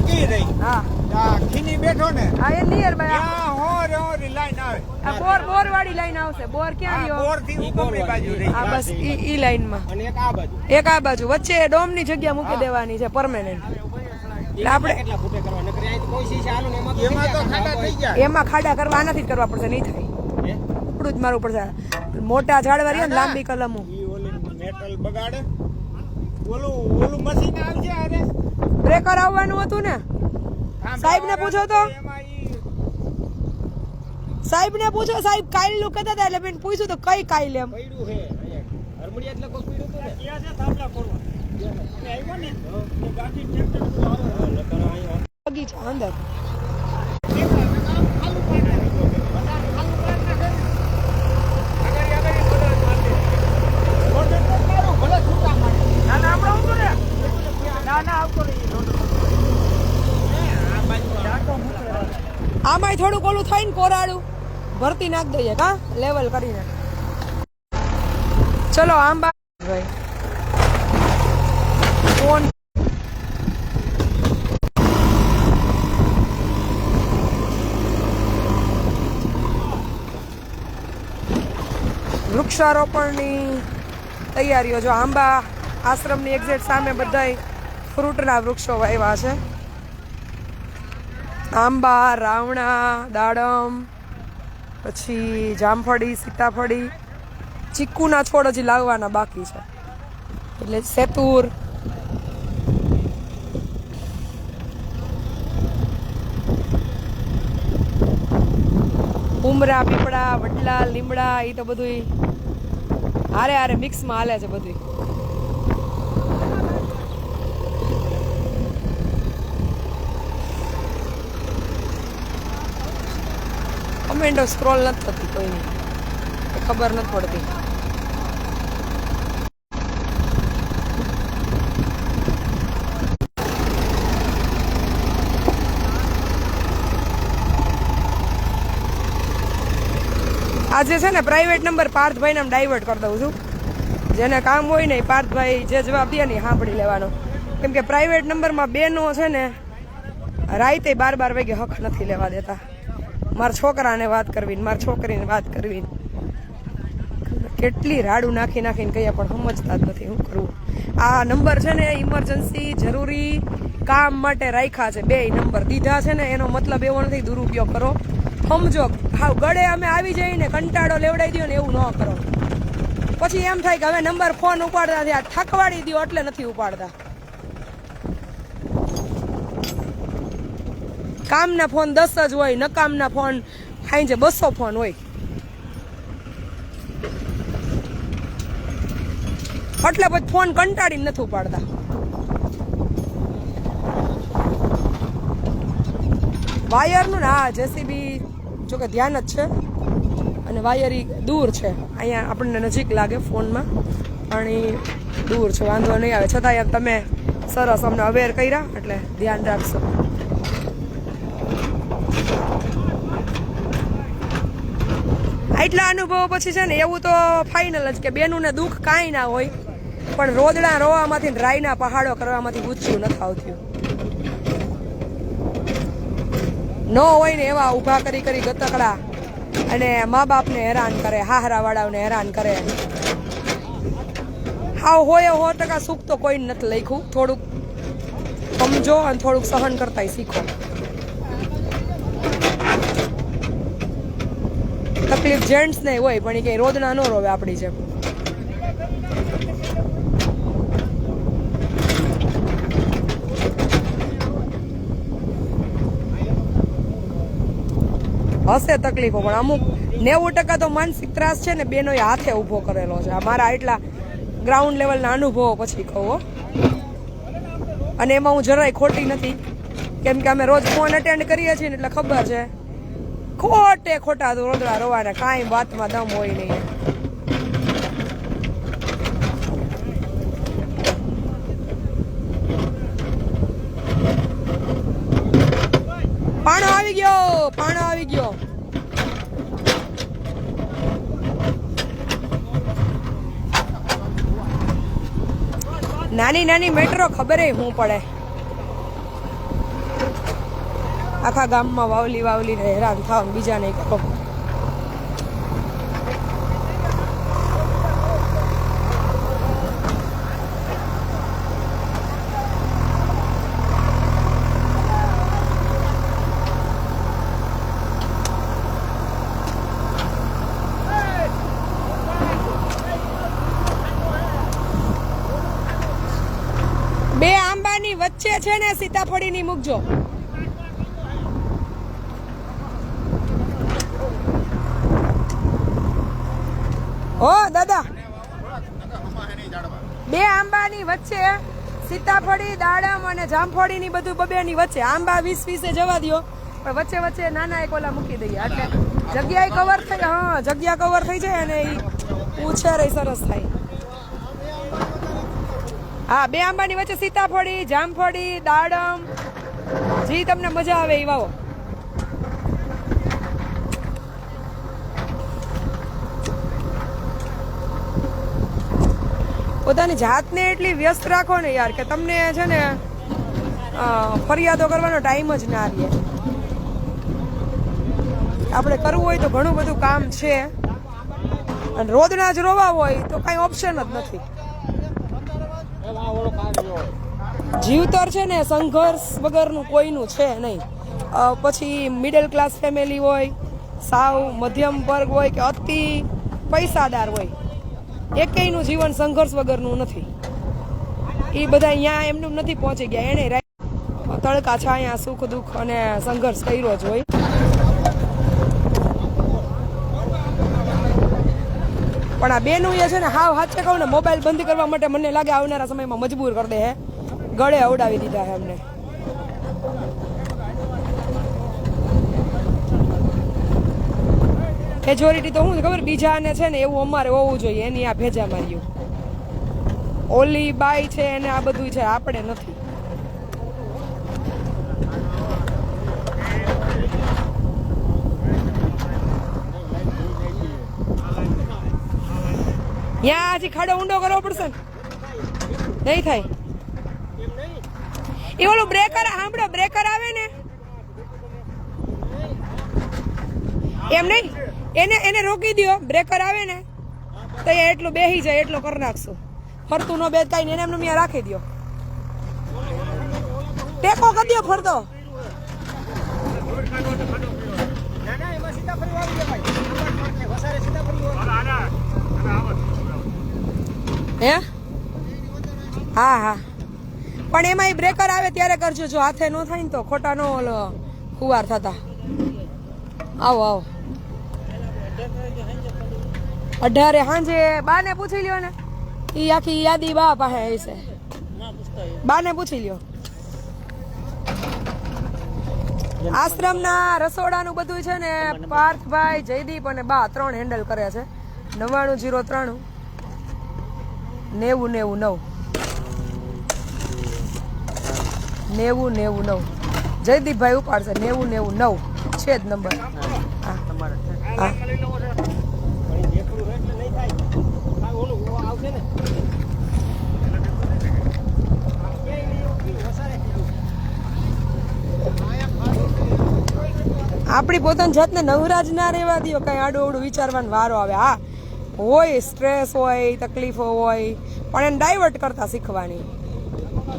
કી રહી હા ખીની બેઠો ને હા એ નિયર બાય ત્યાં હોરી લાઈન આવે આ બોર વાળી લાઈન આવશે બોર ક્યાં રહ્યો બોર થી ઉપરની બાજુ રહી આ બસ ઈ લાઈન માં અને એક આ બાજુ વચ્ચે ડોમ ની જગ્યા મૂકી દેવાની છે પરમેનન્ટ એટલે આપણે કેટલા ફૂટે કરવા નકર અહીં તો કોઈ શીશા આલું ને એમાં તો ખાડા થઈ જાય એમાં ખાડા કરવા આનાથી જ કરવા પડશે નહીં થાય ઉપડું જ મારવું પડશે મોટા ઝાડવા રહ્યા ને લાંબી કલમો ઈ ઓલી મેટલ બગાડે ઓલું મશીન આવશે અરે બ્રેકર આવવાનું હતું ને સાહેબ ને પૂછો તો સાહેબ ને પૂછો સાહેબ કાઈલ નું કહેતા હતા એટલે મેં પૂછ્યું તો કઈ કાઈલ એમ પડ્યું છે હરમડિયા એટલે કોઈ પડ્યું હતું ને ક્યાં છે થાંભલા ફોરવા આવ્યો ને તો ગાડી ટ્રેક્ટર આવે બગીચા અંદર આમાંય થોડુંક ઓલું થાય ને કોરાડું ભરતી નાખ દઈએ કા લેવલ કરીને ચલો આંબા ભાઈ ફોન વૃક્ષારોપણની તૈયારીઓ જો આંબા આશ્રમની એક્ઝેક્ટ સામે બધાય ફ્રૂટના વૃક્ષો વાવ્યા છે આંબા રાવણા દાડમ પછી જામફળી સીતાફળી ચીકુના છોડ હજી લાવવાના બાકી છે એટલે સેતુર ઉમરા પીપળા વડલા લીમડા એ તો બધું હારે હારે મિક્સમાં હાલે છે બધું કમેન્ટો સ્ક્રોલ નથી થતી કોઈની ખબર નથી પડતી આજે છે ને પ્રાઇવેટ નંબર પાર્થભાઈ નામ ડાયવર્ટ કરી દઉં છું જેને કામ હોય ને પાર્થભાઈ જે જવાબ દે ને સાંભળી લેવાનો કેમ કે પ્રાઇવેટ નંબરમાં બેનો છે ને રાતે 12 વાગે હક નથી લેવા દેતા મારા છોકરાને વાત કરવી મારા છોકરીને વાત કરવી કેટલી રાડું નાખી નાખીને કહીએ પણ સમજતા જ નથી શું કરવું આ નંબર છે ને ઇમરજન્સી જરૂરી કામ માટે રાખ્યા છે બે નંબર દીધા છે ને એનો મતલબ એવો નથી દુરુપયોગ કરો સમજો હાવ ગળે અમે આવી જઈએ ને કંટાળો લેવડાવી દો ને એવું ન કરો પછી એમ થાય કે હવે નંબર ફોન ઉપાડતા થયા ઠકવાડી દો એટલે નથી ઉપાડતા કામના ફોન 10 જ હોય નકામના ફોન સાંજે 200 ફોન હોય એટલે પછી ફોન કંટાળીને નથી ઉપાડતા વાયરનું ને હા જેસીબી જો કે ધ્યાન જ છે અને વાયર દૂર છે અહીંયા આપણને નજીક લાગે ફોનમાં પણ એ દૂર છે વાંધો નહીં આવે છતાં એમ તમે સરસ અમને અવેર કર્યા એટલે ધ્યાન રાખશો આટલા અનુભવો પછી છે ને એવું તો ફાઇનલ જ કે બેનું ને દુઃખ કાંઈ ના હોય પણ રોદડા રોવામાંથી રાયના પહાડો કરવામાંથી ઊંચું નથી આવતું ન હોય ને એવા ઊભા કરી કરી ગતકડા અને મા બાપને હેરાન કરે હાહરા વાળાઓને હેરાન કરે હાવ હોય 100% સુખ તો કોઈ નથી લખ્યું થોડુંક સમજો અને થોડુંક સહન કરતા શીખો તકલીફ જેન્ટ્સ ને હોય પણ એ કઈ રોદના ન રોવે આપણી જેમ હશે તકલીફો પણ અમુક 90% તો માનસિક ત્રાસ છે ને બેનો હાથે ઉભો કરેલો છે મારા એટલા ગ્રાઉન્ડ લેવલના અનુભવો પછી કહો અને એમાં હું જરાય ખોટી નથી કેમ કે અમે રોજ ફોન અટેન્ડ કરીએ છીએ ને એટલે ખબર છે ખોટે ખોટા રોદડા રોવાના કાંઈ વાતમાં દમ હોય નહીં પાણો આવી ગયો નાની નાની મેટ્રો ખબર હું પડે આખા ગામમાં વાવલી વાવલીને હેરાન થાવ, બીજા નહીં કહો. બે આંબાની વચ્ચે છે ને સીતાફળીની મૂકજો. ઓ દાદા, બે આંબાની વચ્ચે સીતાફળી, દાડમ અને જામફળીની બધું બબેની વચ્ચે. આંબા 20-20 જવા દો, પણ વચ્ચે વચ્ચે નાના એક ઓલા મૂકી દઈએ એટલે જગ્યા કવર થઈ. હા, જગ્યા કવર થઈ જાય અને એ ઉછેર સરસ થાય. હા, બે આંબાની વચ્ચે સીતાફળી, જામફળી, દાડમ, જી તમને મજા આવે એ વાવો. પોતાની જાતને એટલી વ્યસ્ત રાખો ને યાર કે તમને છે ને ફરિયાદો કરવાનો ટાઈમ જ ના રહે. આપણે કરવું હોય તો ઘણું બધું કામ છે, અને રોજના જ રોવા હોય તો કાંઈ ઓપ્શન જ નથી. જીવતર છે ને સંઘર્ષ વગરનું કોઈનું છે નહીં. પછી મિડલ ક્લાસ ફેમિલી હોય, સાવ મધ્યમ વર્ગ હોય કે અતિ પૈસાદાર હોય, એકેયનું જીવન સંઘર્ષ વગરનું નથી. એ બધા અહીંયા એમનું નથી પહોંચી ગયા. એને તડકા છાયા, સુખ દુઃખ અને સંઘર્ષ કર્યો જ હોય. પણ આ બેનું એ છે ને હાવ હાચે કહું ને, મોબાઈલ બંધ કરવા માટે મને લાગે આવનારા સમયમાં મજબૂર કરી દે. હે, ગળે અવડાવી દીધા હે અમને. મેજોરિટી તો હું ખબર, બીજાને છે ને એવું અમારે હોવું જોઈએ, એની આ ભેજા માર્યું. ઓલી બાઈ છે એને આ બધું છે, આપણે નથી. ત્યાં હજી ખાડો ઊંડો કરવો પડશે ને, નહીં થાય. એ ઓલું બ્રેકર સાંભળો, બ્રેકર આવે ને એમ નહીં, એને રોકી દો. બ્રેકર આવે ને તો એ એટલું બેહી જાય એટલો કરી નાખશું. ફરતું નો બેદ કાંઈ ને એને એમને ત્યાં રાખી દો. ટેકો કરી દો ફરતો. હે, હા હા, પણ એમાં એ બ્રેકર આવે ત્યારે કરજો. જો હાથે ન થાય ને તો ખોટા નો ઓલો ખુવાર થતા. આવો આવો, 18 સાંજે બાને પૂછી લ્યો ને, એ આખી યાદી બા પાસે હશે. બાને પૂછી લ્યો. આશ્રમના રસોડાનું બધું છે ને પાર્થભાઈ, જયદીપ અને બા 3 હેન્ડલ કરે છે. 9903 9099 9099. જયદીપભાઈ ઉપાડશે. 9099 છે જ નંબર. હા, હા. આપણી પોતાની જાતને નવરાજ ના રહેવા દો. કઈ આડું અવડું વિચારવાનો વારો આવે. હા, હોય સ્ટ્રેસ હોય, તકલીફો હોય, પણ એને ડાયવર્ટ કરતા શીખવાની.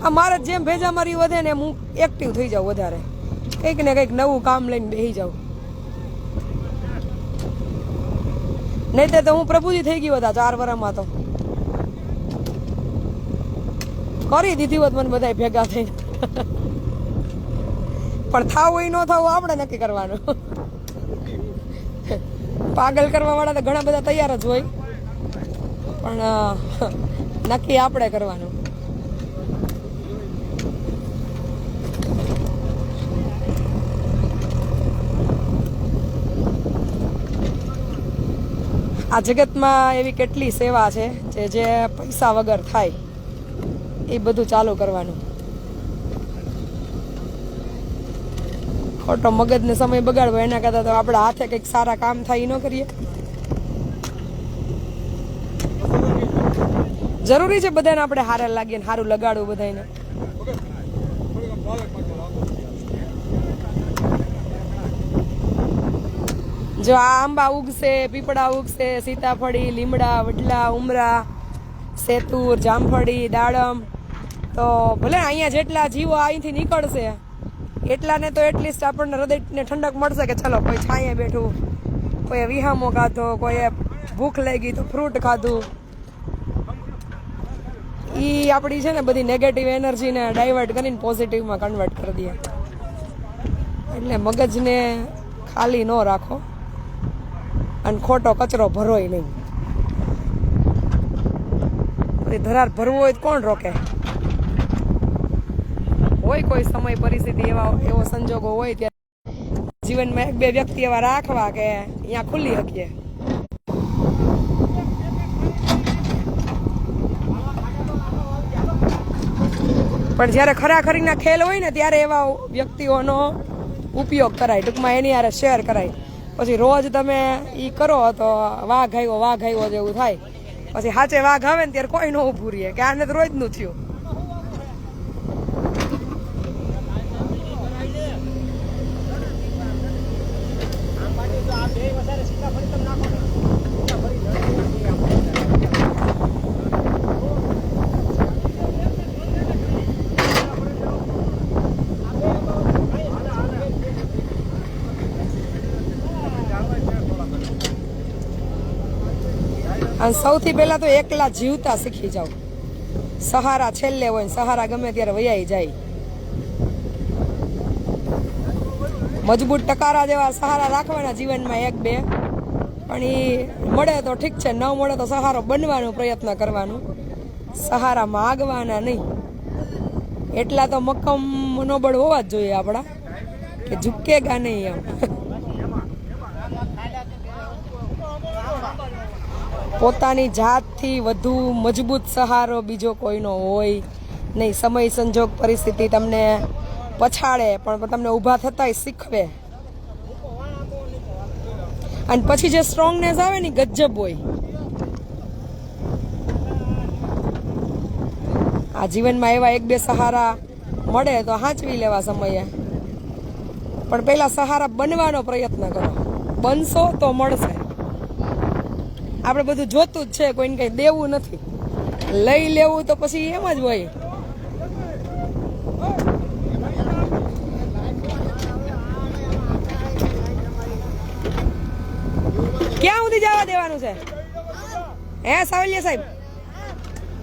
આ મારે જેમ ભેજા મારી વધે ને એમ હું એક્ટિવ થઈ જાઉં વધારે. કંઈક ને કંઈક નવું કામ લઈને બેસી જાઉં. નહીં તો હું પ્રભુજી થઈ ગયો હતા 4 વર્ષમાં. તો કરી દીધી હોત મને બધા ભેગા થઈને. પણ થાવું એ ન થવું આપણે નક્કી કરવાનું. પાગલ કરવા વાળા તો ઘણા બધા તૈયાર જ હોય, પણ નક્કી આપણે કરવાનું. આ જગતમાં એવી કેટલી સેવા છે જે પૈસા વગર થાય. એ બધું ચાલુ કરવાનું. ખોટો મગજને સમય બગાડવો એના કરતા તો આપણા હાથે કંઈક સારા કામ થાય એ ન કરીએ. જરૂરી છે બધાને આપણે હારા લાગીએ ને સારું લગાડવું બધાને. જો આ આંબા ઉગશે, પીપળા ઉગશે, સીતાફળી, લીમડા, વડલા, ઉમરા, સેતુર, જામફળી, દાડમ, તો ભલે અહીંયા જેટલા જીવો અહીંથી નીકળશે એટલાને તો એટલીસ્ટ આપણને હૃદયને ઠંડક મળશે કે ચલો કોઈ છાંયે બેઠું, કોઈએ વિહામો ખાધો, કોઈએ ભૂખ લાગી તો ફ્રૂટ ખાધું. ઈ આપણી છે ને બધી નેગેટિવ એનર્જીને ડાયવર્ટ કરીને પોઝિટિવમાં કન્વર્ટ કરી દે. એટલે મગજને ખાલી ન રાખો અને ખોટો કચરો ભરોય નહીં. બધી ધરાર ભરવું હોય તો કોણ રોકે? હોય કોઈ સમય પરિસ્થિતિ એવો સંજોગો હોય ત્યારે જીવનમાં એક બે વ્યક્તિ એવા રાખવા કે અહીંયા ખુલ્લી શકીએ. પણ જ્યારે ખરાખરીના ખેલ હોય ને ત્યારે એવા વ્યક્તિઓનો ઉપયોગ કરાય, ટૂંકમાં એની હારે શેર કરાય. પછી રોજ તમે ઈ કરો તો વાઘ આવ્યો જેવું થાય. પછી સાચે વાઘ આવે ને ત્યારે કોઈ ન ઊભું રહીએ કે આને તો રોજનું થયું. અને સૌથી પહેલા તો એકલા જીવતા શીખી જાવ. સહારા છેલ્લે હોય, સહારા ગમે ત્યારે વયાઈ જાય. મજબૂત ટકારા જેવા સહારા રાખવાના જીવનમાં એક બે, પણ એ મળે તો ઠીક છે, ન મળે તો સહારો બનવાનો પ્રયત્ન કરવાનો, સહારા માગવાના નહીં. એટલા તો મક્કમ મનોબળ હોવા જ જોઈએ આપણા કે ઝુકેગા નહીં એમ. પોતાની જાતથી વધુ મજબૂત સહારો બીજો કોઈનો હોય નહીં. સમય સંજોગ પરિસ્થિતિ તમને પછાડે પણ તમને ઊભા થતાંય શીખવે. અને પછી જે સ્ટ્રોંગનેસ આવે ને ગજબ હોય. આ જીવનમાં એવા એક બે સહારા મળે તો હાંચવી લેવા સમયે, પણ પહેલા સહારા બનવાનો પ્રયત્ન કરો. બનશો તો મળશે. આપણે બધું જોતું જ છે, કોઈને કંઈ દેવું નથી. લઈ લેવું તો પછી એમ જ હોય. ક્યાં સુધી જવા દેવાનું છે હે સાવલિયા સાહેબ?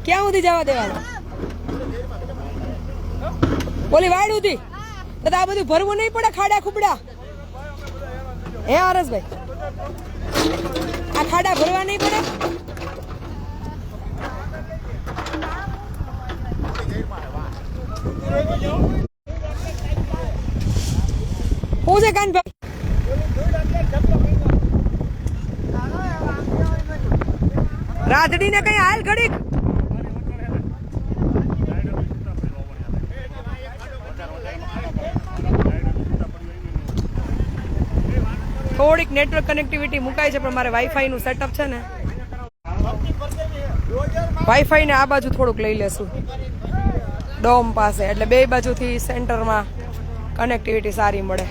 ક્યાં સુધી જવા દેવાનું? બોલી વાડ સુધી તો આ બધું ભરવું નહીં પડે? ખાડા ખુબડા હે હરેશભાઈ, આ ખાડા ભરવા નહીં પડે? હું છે કાનભાઈ? રાધડીને કઈ હાલ ઘડીક થોડીક નેટવર્ક કનેક્ટિવિટી મુકાય છે, પણ મારે વાઈફાઈ નું સેટઅપ છે ને, વાઈફાઈ ને આ બાજુ થોડુંક લઈ લેશું ડોમ પાસે, એટલે બે બાજુથી સેન્ટરમાં કનેક્ટિવિટી સારી મળે.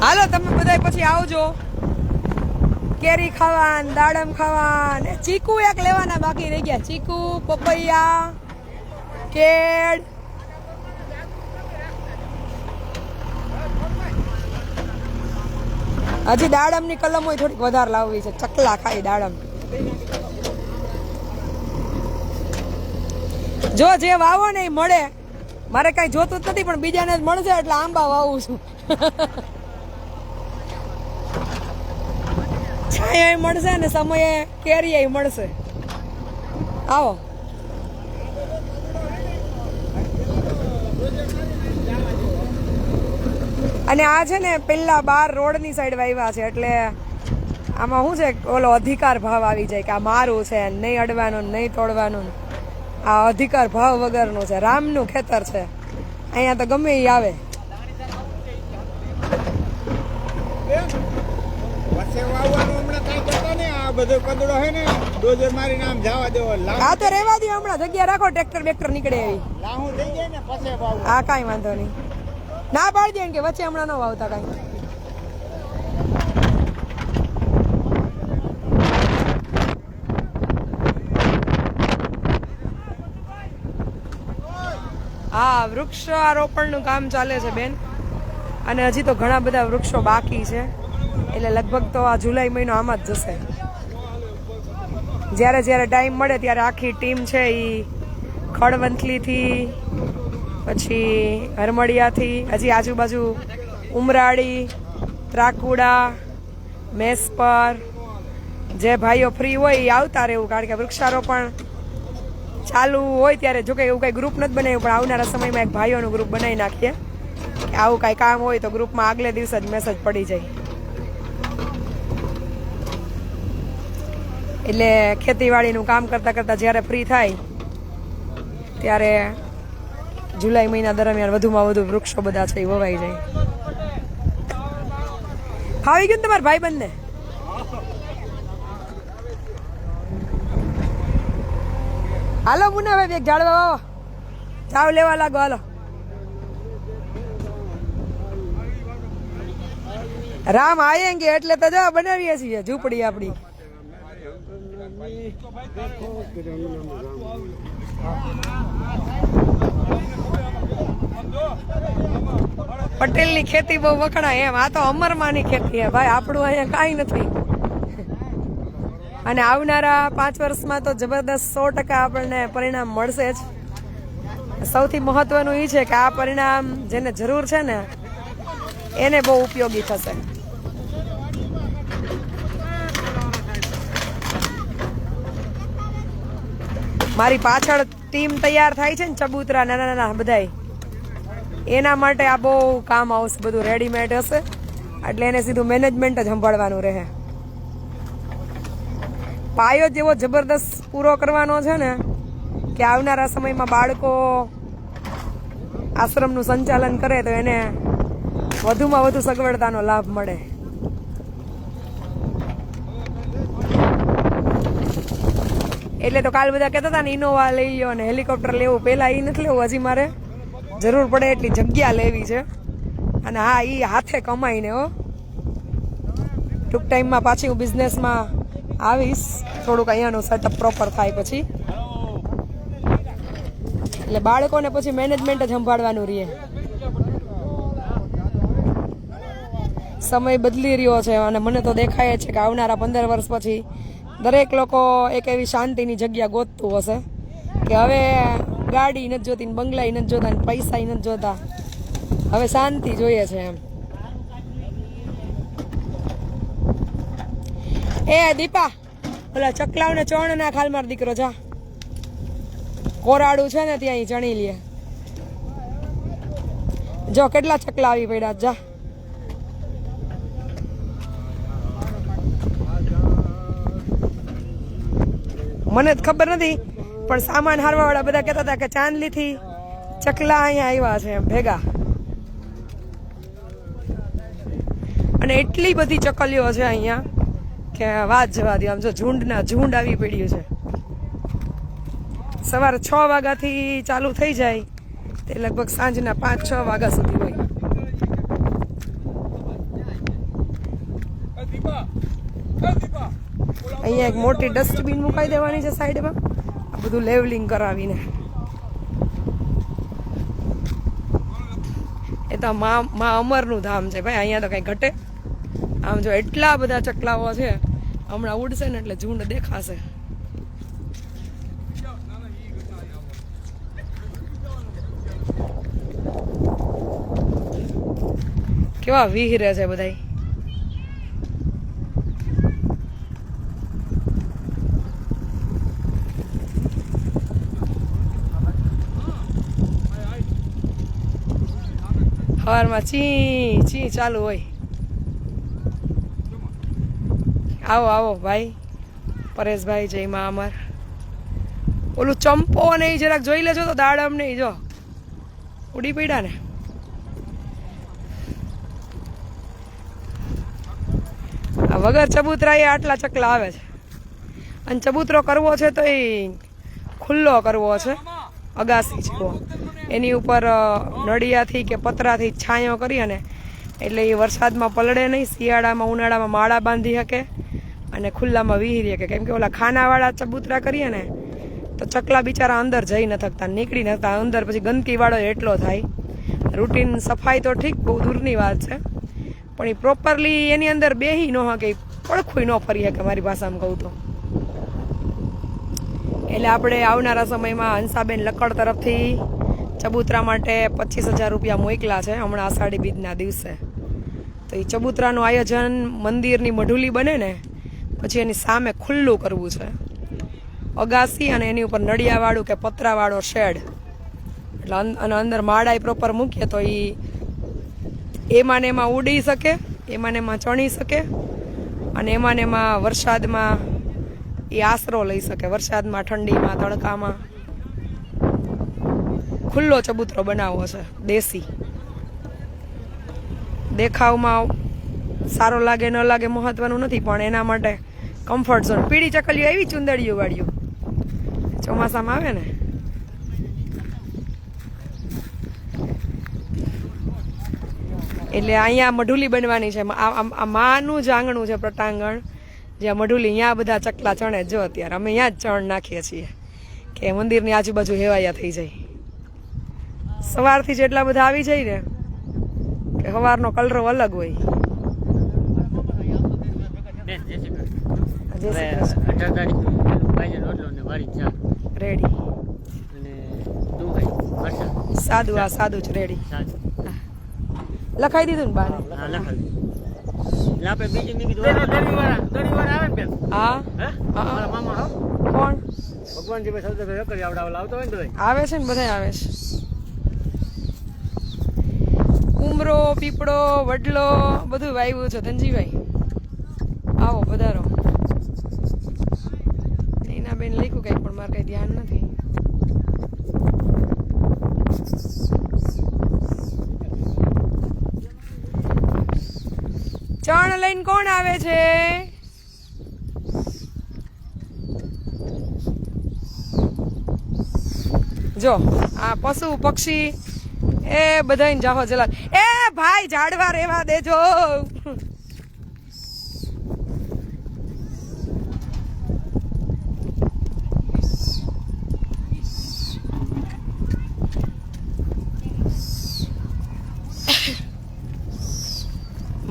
હાલો તમે બધા પછી આવજો. કેરી ખાવા, દાડમ ખાવા, ને ચીકુ એક લેવાના બાકી રહી ગયા. ચીકુ, પપૈયા, કેળ, હજી દાડમ ની કલમ હોય થોડીક વધારે લાવવી છે. ચકલા ખાઈ દાડમ. જો જે વાવો ને એ મળે. મારે કઈ જોતું જ નથી, પણ બીજાને જ મળશે એટલે આંબા વાવું છું. છાયા મળશે ને સમયે કેરી મળશે. આવો. અને આ છે ને પેલા બાર રોડ ની સાઈડ વાવ્યા છે, એટલે આમાં શું છે ઓલો અધિકાર ભાવ આવી જાય કે આ મારું છે નહીં અડવાનું નહીં તોડવાનું આ અધિકાર ભાવ વગરનું છે રામનું ખેતર છે અહીંયા તો ગમે એ આવે આ તો રેવા દે હમણાં જગ્યા રાખો ટ્રેક્ટર બેક્ટર નીકળે એવી હા કાંઈ વાંધો નહીં ના પાડી દે કે વચ્ચે હમણાં ન વાવતા કાંઈ હા વૃક્ષારોપણનું કામ ચાલે છે બેન અને હજી તો ઘણા બધા વૃક્ષો બાકી છે એટલે લગભગ તો આ જુલાઈ મહિનો આમાં જ જશે જ્યારે જ્યારે ટાઈમ મળે ત્યારે આખી ટીમ છે એ ખડવંથલીથી પછી હરમડિયાથી હજી આજુબાજુ ઉમરાળી ત્રાકુડા મેસપર જે ભાઈઓ ફ્રી હોય એ આવતા રહેવું કારણ કે વૃક્ષારોપણ ચાલુ હોય ત્યારે જોકે એવું કંઈ ગ્રુપ નથી બનાવ્યું પણ આવનારા સમયમાં એક ભાઈઓનું ગ્રુપ બનાવી નાખીએ કે આવું કાંઈ કામ હોય તો ગ્રુપમાં આગલે દિવસે જ મેસેજ પડી જાય એટલે ખેતીવાડીનું કામ કરતાં કરતાં જ્યારે ફ્રી થાય ત્યારે જુલાઈ મહિના દરમિયાન વધુમાં વધુ વૃક્ષો બધા છે એ વવાઈ જાય ફાવી ગયું ને તમારા ભાઈબંધને હાલો મુન્નાભાઈ એક ઝાડવા વાવો ઝાવ લેવા લાગો હાલો રામ આયેંગે એટલે તો જો બનાવીએ છીએ ઝૂંપડી આપડી પટેલની ખેતી બહુ વખણાય એમ આ તો અમરમાની ખેતી હે ભાઈ આપણું અહીંયા કાંઈ નથી અને આવનારા 5 વર્ષમાં તો જબરદસ્ત 100% આપણને પરિણામ મળશે જ સૌથી મહત્વનું એ છે કે આ પરિણામ જેને જરૂર છે ને એને બહુ ઉપયોગી થશે મારી પાછળ ટીમ તૈયાર થાય છે ને ચબૂતરા નાના નાના બધાય એના માટે આ બહુ કામ આવશે બધું રેડીમેડ હશે એટલે એને સીધું મેનેજમેન્ટ જ સંભાળવાનું રહે પાયો જેવો જબરદસ્ત પૂરો કરવાનો છે ને કે આવનારા સમયમાં બાળકો આશ્રમનું સંચાલન કરે તો એને વધુમાં વધુ સગવડતાનો લાભ મળે એટલે તો કાલ બધા કહેતા હતા ને ઇનોવા લઈ લો ને હેલિકોપ્ટર લેવું પહેલા એ નથી લેવું હજી મારે જરૂર પડે એટલી જગ્યા લેવી છે અને હા એ હાથે કમાઈને હો ટૂંક ટાઈમમાં પાછી હું બિઝનેસમાં આવીશ થોડુંક અહીંયાનું સેટઅપ પ્રોપર થાય પછી એટલે બાળકોને પછી મેનેજમેન્ટ જ સંભાળવાનું રહે સમય બદલી રહ્યો છે અને મને તો દેખાય છે કે આવનારા 15 વર્ષ પછી દરેક લોકો એક એવી શાંતિની જગ્યા ગોતતું હશે કે હવે ગાડી નથી જોતી બંગલા નથી જોતા ને પૈસા નથી જોતા હવે શાંતિ જોઈએ છે એમ એ દીપા ઓલા ચકલાવને ચણ ના ખાલ માર દીકરો જા કોરાડું છે ને ત્યાં ચણી લે જો કેટલા ચકલા આવી પડ્યા જા મને જ ખબર નથી પણ સામાન હારવા વાળા બધા કહેતા હતા કે ચાંદલીથી ચકલા અહીંયા આવ્યા છે એમ ભેગા અને એટલી બધી ચકલીઓ છે અહીંયા કે વાત જવા દે આમ જો ઝુંડના ઝુંડ આવી પડ્યું છે સવારે 6 વાગ્યાથી ચાલુ થઈ જાય તે લગભગ સાંજના 5-6 વાગ્યા સુધી હોય અહીંયા એક મોટી ડસ્ટબિન મુકાઈ દેવાની છે સાઈડમાં આ બધું લેવલિંગ કરાવીને એ તો માં અમરનું ધામ છે ભાઈ અહીંયા તો કઈ ઘટે આમ જો એટલા બધા ચકલાઓ છે હમણાં ઉડશે ને એટલે ઝુંડ દેખાશે કેવા વિહરે છે બધાય સવારમાં ચી ચી ચાલુ હોય આવો આવો ભાઈ પરેશભાઈ, જય મા અમર. ઓલું ચંપો ને ઈ જરાક જોઈ લેજો તો દાડમ ને ઈ જો ઉડી પડ્યા ને. આ વગર ચબૂતરા એ આટલા ચકલા આવે છે. અને ચબૂતરો કરવો છે તો એ ખુલ્લો કરવો છે, અગાસી જેવો. એની ઉપર નળિયાથી કે પતરાથી છાંયો કરી અને એટલે એ વરસાદમાં પલળે નહીં, શિયાળામાં ઉનાળામાં માળા બાંધી શકે અને ખુલ્લામાં વિહીરી શકે. કેમ કે ઓલા ખાનાવાળા ચબૂતરા કરીએ ને તો ચકલા બિચારા અંદર જઈ ન થકતા, નીકળી ન થતા. અંદર પછી ગંદકીવાળો એટલો થાય. રૂટીન સફાઈ તો ઠીક, બહુ દૂરની વાત છે, પણ એ પ્રોપરલી એની અંદર બેહી ન શકે, પડખું ન ફરી શકે મારી ભાષામાં કહું તો. એટલે આપણે આવનારા સમયમાં હંસાબેન લકડ તરફથી ચબૂતરા માટે 25,000 રૂપિયા મોકલા છે હમણાં આષાઢી બીજના દિવસે. તો એ ચબૂતરાનું આયોજન મંદિરની મઢુલી બને ને પછી એની સામે ખુલ્લું કરવું છે, અગાસી, અને એની ઉપર નળિયાવાળું કે પતરાવાળો શેડ. એટલે અને અંદર માળાઈ પ્રોપર મૂકીએ તો એ એમાં ને એમાં ઉડી શકે, એમાં ને એમાં ચણી શકે, અને એમાં ને એમાં વરસાદમાં એ આશરો લઈ શકે. વરસાદમાં, ઠંડીમાં, તડકામાં ખુલ્લો ચબૂતરો બનાવવો છે, દેશી. દેખાવમાં સારો લાગે ન લાગે મહત્વનું નથી, પણ એના માટે કમ્ફર્ટ ઝોન. પીળી ચકલીઓ એવી ચુંદડીઓ વાળ્યું ચોમાસામાં આવે ને. એટલે અહીંયા મઢુલી બનવાની છે. આ માનું જ આંગણું છે, પ્રટાંગણ, જ્યાં મઢુલી, અહીંયા બધા ચકલા ચણે. જો અત્યારે અમે અહીંયા જ ચણ નાખીએ છીએ કે મંદિરની આજુબાજુ હેવાયા થઈ જાય. સવારથી જ એટલા બધા આવી જાય ને કે સવારનો કલરો અલગ હોય. રેડી સાદું, આ સાદું જ રેડી. લખાઈ દીધું ને બાને? હા. કોણ આવે છે ને? બધા આવે છે. ઉમરો, પીપળો, વડલો બધું વાવ્યું છે. ધનજીભાઈ આવો, પધારો. એના બેન લખ્યું કઈ, પણ મારે કઈ ધ્યાન નથી. ચણ લઈને કોણ આવે છે? જો આ પશુ પક્ષી એ બધાને જાહો જલા. એ ભાઈ ઝાડવા રેવા દેજો.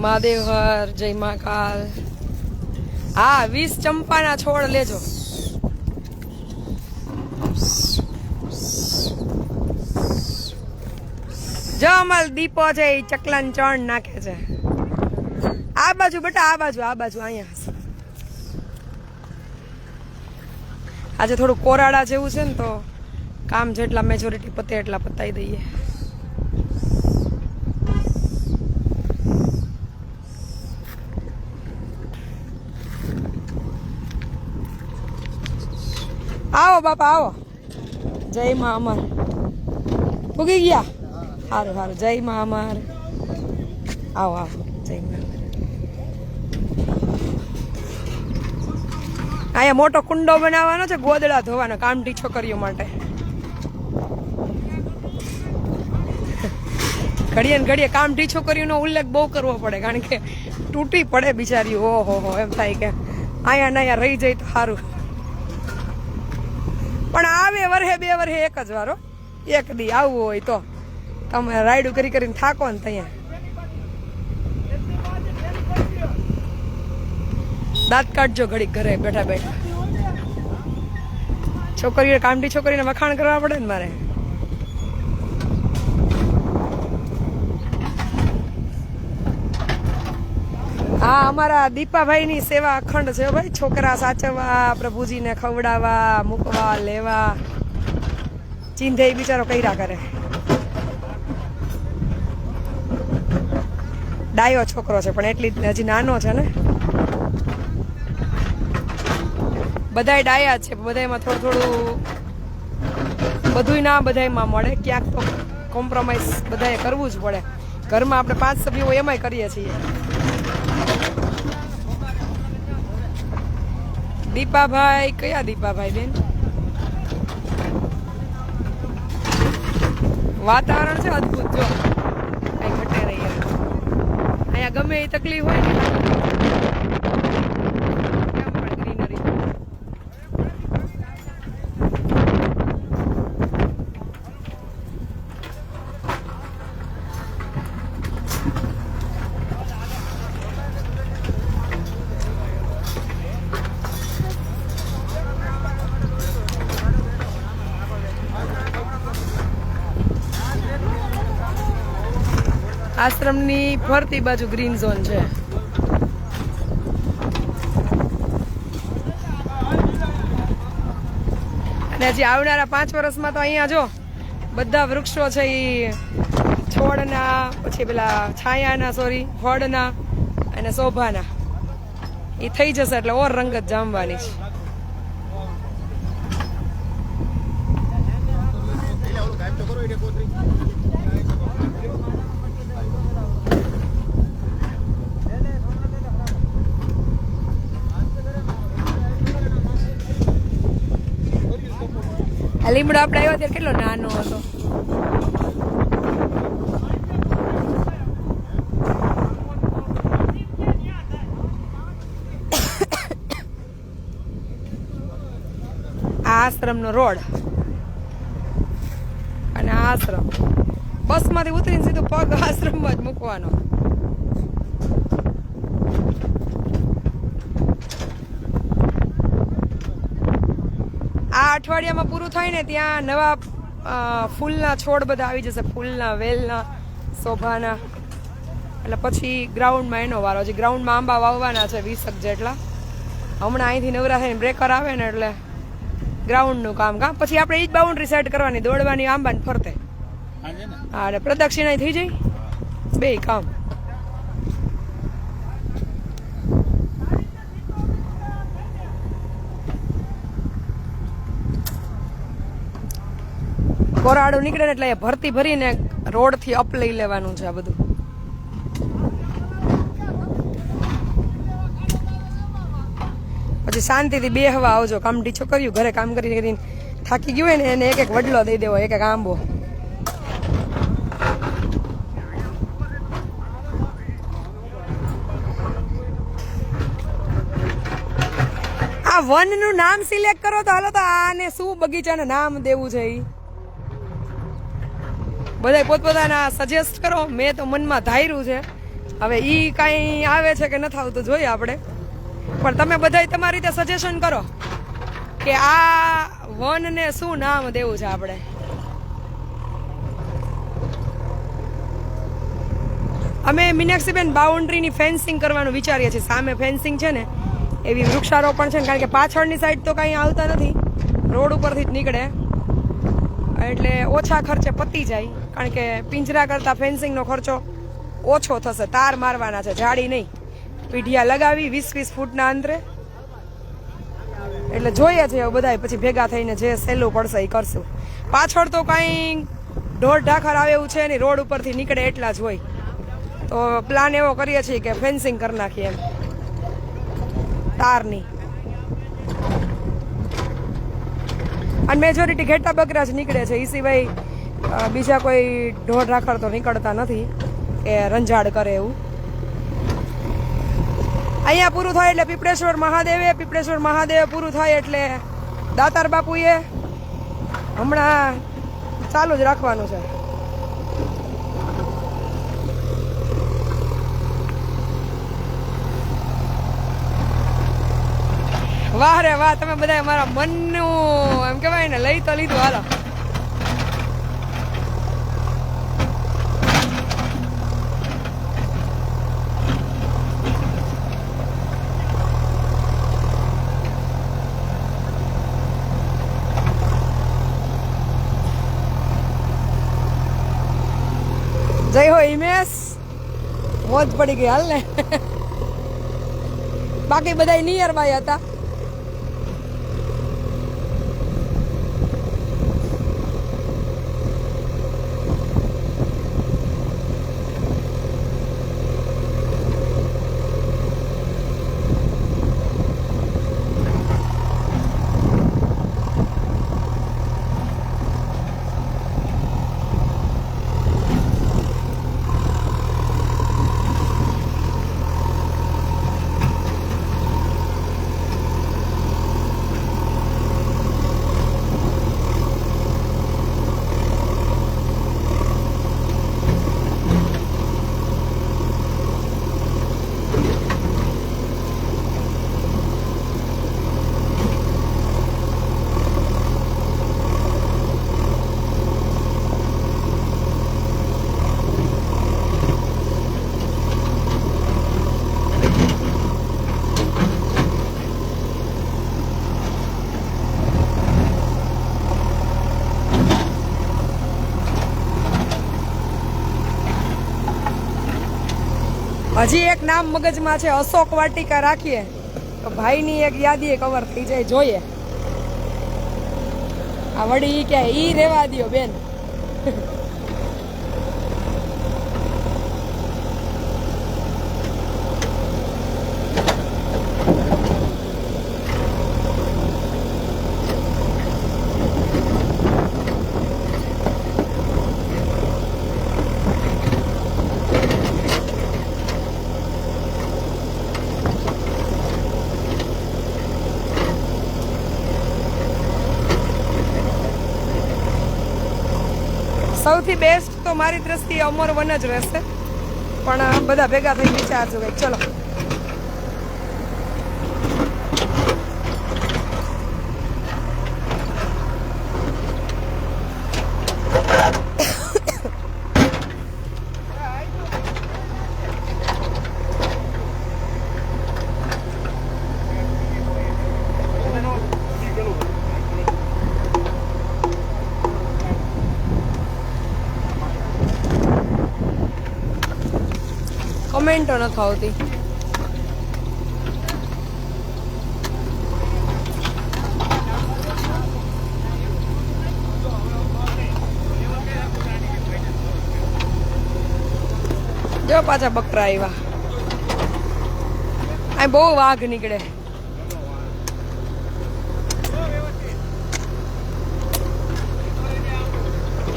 મહાદેવ હર, જય મહાકાલ. હા, 20 ચંપાના છોડ લેજો. જો અમાર દીપો છે એ ચકલાને ચણ નાખે છે. આ બાજુ બેટા, આ બાજુ, આ બાજુ, અહીંયા. આજે થોડું કોરાડા જેવું છે ને, તો કામ જેટલા મેજોરિટી પતે એટલા પતાવી દઈએ. આવો બાપા આવો. જય મા અમર. ઉગી ગયા? સારું સારું. જય મા અમર. આવો આવો. જય મા અમર. અહીંયા મોટો કુંડો બનાવવાનો છે, ગોદડા ધોવાનો, કામઠી છોકરીઓ માટે. ઘડીએ ને ઘડીએ કામઠી છોકરીઓનો ઉલ્લેખ બહુ કરવો પડે, કારણ કે તૂટી પડે બિચારી. ઓહો હો, એમ થાય કે અહીંયા ને અહીંયા રહી જાય તો સારું. પણ આવે વર્ષે 2 વર્ષે એક જ વારો, એક દી આવવું હોય તો. તમે રાયડું કરી કરીને થાકો ને ત્યાં દાંત કાઢજો ઘડીક ઘરે બેઠા બેઠા. છોકરીઓ, કામઠી છોકરીને વખાણ કરવા પડે ને મારે. હા, અમારા દીપાભાઈની સેવા અખંડ છે ભાઈ. છોકરા સાચવવા, પ્રભુજીને ખવડાવવા, મૂકવા, લેવા, ચીંધે બિચારો કર્યા કરે. ડાયો છોકરો છે, પણ એટલી હજી નાનો છે ને. બધાય ડાયા જ છે, બધાયમાં થોડું બધુંય ના બધાયમાં મળે, ક્યાંક તો કોમ્પ્રોમાઇઝ બધાએ કરવું જ પડે. ઘરમાં આપણે 5 સભ્યો હોય એમાંય કરીએ છીએ. દીપાભાઈ, કયા દીપાભાઈ બેન? વાતાવરણ છે અદ્ભુત, જો કઈ ઘટે નહીં. અહીંયા ગમે એ તકલીફ હોય ને ગ્રીનરી. આશ્રમની ફરતી બાજુ ગ્રીન ઝોન છે. અને હજી આવનારા 5 વર્ષમાં તો અહીંયા જો બધા વૃક્ષો છે એ છોડના, પછી પેલા છાયાના, ફળના અને શોભાના એ થઈ જશે એટલે ઓર રંગત જામવાની છે. લીમડો આપણે આવ્યો ત્યારે કેટલો નાનો હતો. આ આશ્રમનો રોડ અને આ આશ્રમ, બસમાંથી ઉતરીને સીધું પગ આશ્રમમાં જ મૂકવાનો. આ અઠવાડિયામાં પૂરું થાય ને ત્યાં નવા ફૂલના છોડ બધા આવી જશે, ફૂલના, વેલના, શોભાના. એટલે પછી ગ્રાઉન્ડમાં એનો વારો. હજી ગ્રાઉન્ડમાં આંબા વાવવાના છે 20 જેટલા. હમણાં અહીંથી નવરા થઈને બ્રેકર આવે ને એટલે ગ્રાઉન્ડનું કામ. પછી આપણે એ જ બાઉન્ડ્રી સેટ કરવાની, દોડવાની આંબાને ફરતે. હા, અને પ્રદક્ષિણા થઈ જાય, બે કામ. કોરાડું નીકળે એટલે એ ભરતી ભરીને રોડ થી અપ લઈ લેવાનું છે આ બધું. પછી શાંતિથી બેહવા આવજો. કામડી છોકરીઓ ઘરે કામ કરી કરીને થાકી ગયું હોય ને એને એક એક વડલો દઈ દેવો, એક એક આંબો. આ વનનું નામ સિલેક્ટ કરો તો હાલો. તો આને શું બગીચાને નામ દેવું છે એ બધા પોતપોતાના સજેસ્ટ કરો. મેં તો મનમાં ધાર્યું છે, હવે ઈ કાંઈ આવે છે કે નથી આવતું જોઈએ આપણે. પણ તમે બધા તમારી રીતે સજેશન કરો કે આ વનને શું નામ દેવું છે આપણે. અમે મીનાક્ષીબેન બાઉન્ડ્રીની ફેન્સિંગ કરવાનું વિચારીએ છીએ. સામે ફેન્સિંગ છે ને એવી વૃક્ષારોપણ છે ને, કારણ કે પાછળની સાઈડ તો કાંઈ આવતા નથી, રોડ ઉપરથી જ નીકળે એટલે ઓછા ખર્ચે પતી જાય. કારણ કે પિંજરા કરતા ફેન્સિંગનો ખર્ચો ઓછો થશે. તાર મારવાના છે, જાળી નહીં. પીઢિયા લગાવી 20-20 ફૂટના અંતરે. એટલે જોઈએ છે બધા પછી ભેગા થઈને જે સહેલું પડશે એ કરશું. પાછળ તો કાંઈ ઢોર ઢાખર આવે એવું છે નહીં, રોડ ઉપરથી નીકળે એટલા જ હોય. તો પ્લાન એવો કરીએ છીએ કે ફેન્સિંગ કરી નાખીએ એમ, તારની. અને મેજોરિટી ઘેટા બકરા જ નીકળે છે, એ સિવાય બીજા કોઈ ઢોર ઢાખર તો નીકળતા નથી કે રંજાડ કરે એવું. અહીંયા પૂરું થાય એટલે પીપળેશ્વર મહાદેવ પૂરું થાય એટલે દાતાર બાપુએ હમણાં ચાલુ જ રાખવાનું છે. વાહ રે વાહ, તમે બધા મારા મનનું એમ કેવાય ને લઈ તો લીધું. હાલો જય હો હિમેશ, મોજ પડી ગઈ. હાલ ને બાકી બધા નિયર બાય હતા. હજી એક નામ મગજમાં છે, અશોક વાટિકા રાખીએ તો ભાઈની એક યાદી કવર થઈ જાય. જોઈએ આ વડી ઈ ક્યાં ઈ રેવા દ્યો બેન. સૌથી બેસ્ટ તો મારી દ્રષ્ટિએ અમર વન જ રહેશે, પણ બધા ભેગા થઈ વિચારજો કંઈક. ચલો કમેન્ટો નથી આવતી. જો પાછા બકરા આવ્યા. આ બહુ વાઘ નીકળે.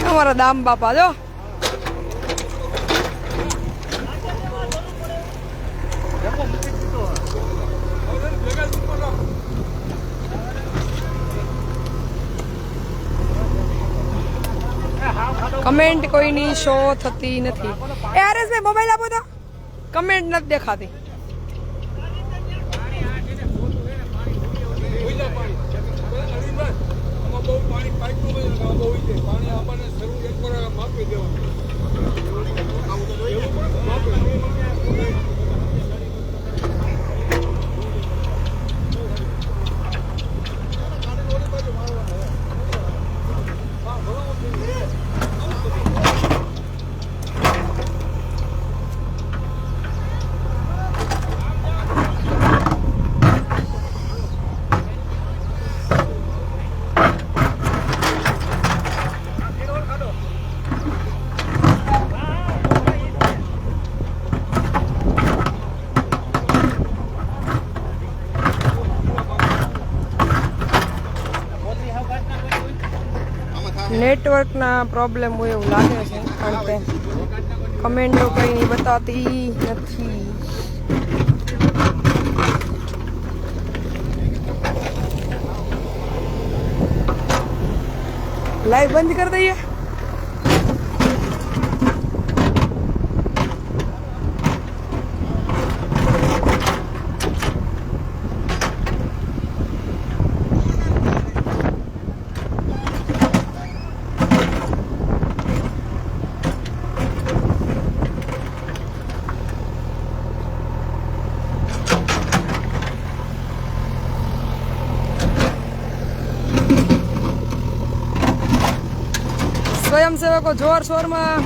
અમારા દામ બાપા જો કમેન્ટ કોઈની શો થતી નથી. એ આરએસ ભાઈ મોબાઈલ આપો તો, કમેન્ટ નથી દેખાતી. નેટવર્કના પ્રોબ્લેમ હોય એવું લાગે છે, પણ તે કમેન્ટો કંઈ બતાવતી નથી. લાઈવ બંધ કરી દઈએ. સ્વયંસેવકો જોર શોરમાં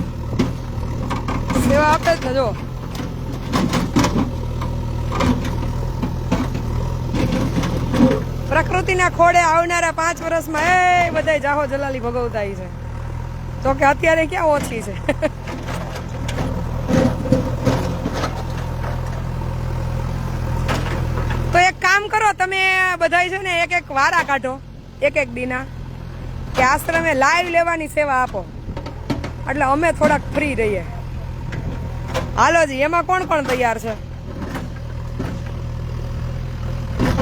સેવા આપે જ ને. જો પ્રકૃતિના ખોડે આવનારા 5 વર્ષમાં એ બધા જાહો જલાલી ભગવતા છે, તો કે અત્યારે ક્યાં ઓછી છે. તો એક કામ કરો તમે બધા છે ને, એક વારા કાઢો એક દીના, કે આશ્રમે લાઈવ લેવાની સેવા આપો, એટલે અમે થોડાક ફ્રી રહીએ. હાલો જી, એમાં કોણ કોણ તૈયાર છે?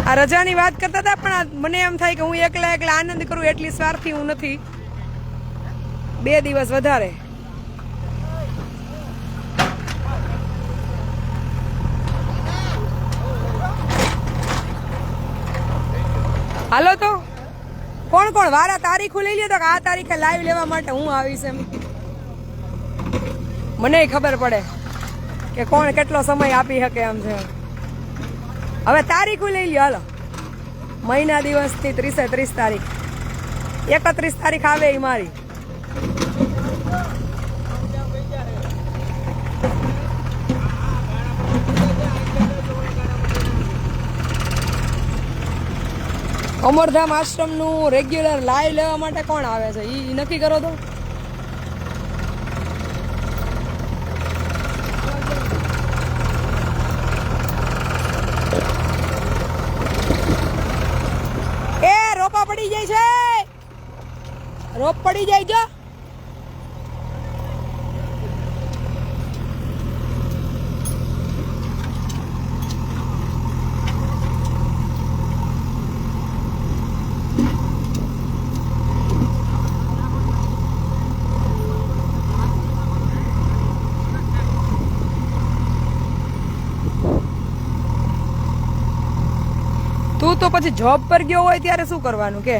આ રજાની વાત કરતા હતા, પણ મને એમ થાય કે હું એકલા આનંદ કરું એટલી સ્વાર્થી હું નથી. 2 દિવસ વધારે. હાલો તો કોણ કોણ વારા તારીખો લઈ લે, તો આ તારીખે લાઈવ લેવા માટે હું આવીશ એમ મને ખબર પડે કે કોણ કેટલો સમય આપી શકે એમ છે. હવે તારીખો લઈ લ્યો. હાલો, મહિના દિવસની 30 તારીખ, 31 તારીખ આવે એ મારી. અમરધામ આશ્રમનું રેગ્યુલર લાઈવ લેવા માટે કોણ આવે છે ઈ નક્કી કરો તો. એ રોપા પડી જાય છે, રોપ પડી જાય જો. તું તો પછી જોબ પર ગયો હોય ત્યારે શું કરવાનું કે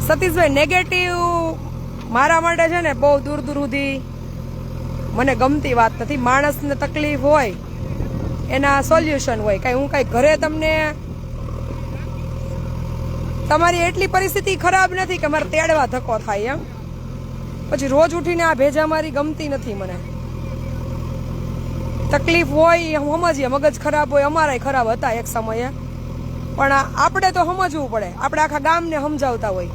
સતીશભાઈ? નેગેટિવ મારા માટે છે ને બહુ દૂર દૂર સુધી મને ગમતી વાત નથી. માણસને તકલીફ હોય એના સોલ્યુશન હોય. કાંઈ હું કાંઈ ઘરે તમને તમારી એટલી પરિસ્થિતિ ખરાબ નથી કે મારે તેડવા ધક્કો થાય એમ. પછી રોજ ઉઠીને આ ભેજા મારી ગમતી નથી મને. તકલીફ હોય સમજીએ, મગજ ખરાબ હોય, અમારાય ખરાબ હતા એક સમયે, પણ આપણે તો સમજવું પડે. આપણે આખા ગામને સમજાવતા હોય.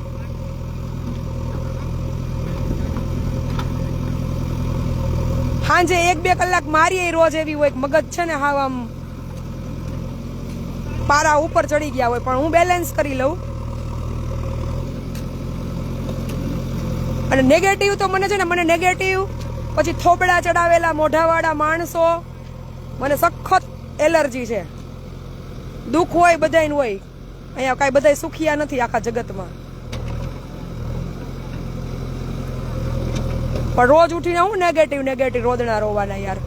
સાંજે 1-2 કલાક મારીએ રોજ એવી હોય મગજ છે ને હાવ આમ પારા ઉપર ચડી ગયા હોય, પણ હું બેલેન્સ કરી લઉં. અને નેગેટિવ તો મને છે ને, મને નેગેટિવ પછી થોબડા ચડાવેલા મોઢાવાળા માણસો મને સખત એલર્જી છે. દુઃખ હોય બધાયનું હોય, અહીંયા કાંઈ બધાય સુખિયા નથી આખા જગતમાં. પણ રોજ ઉઠીને હું નેગેટિવ રોદણા રોવાના યાર.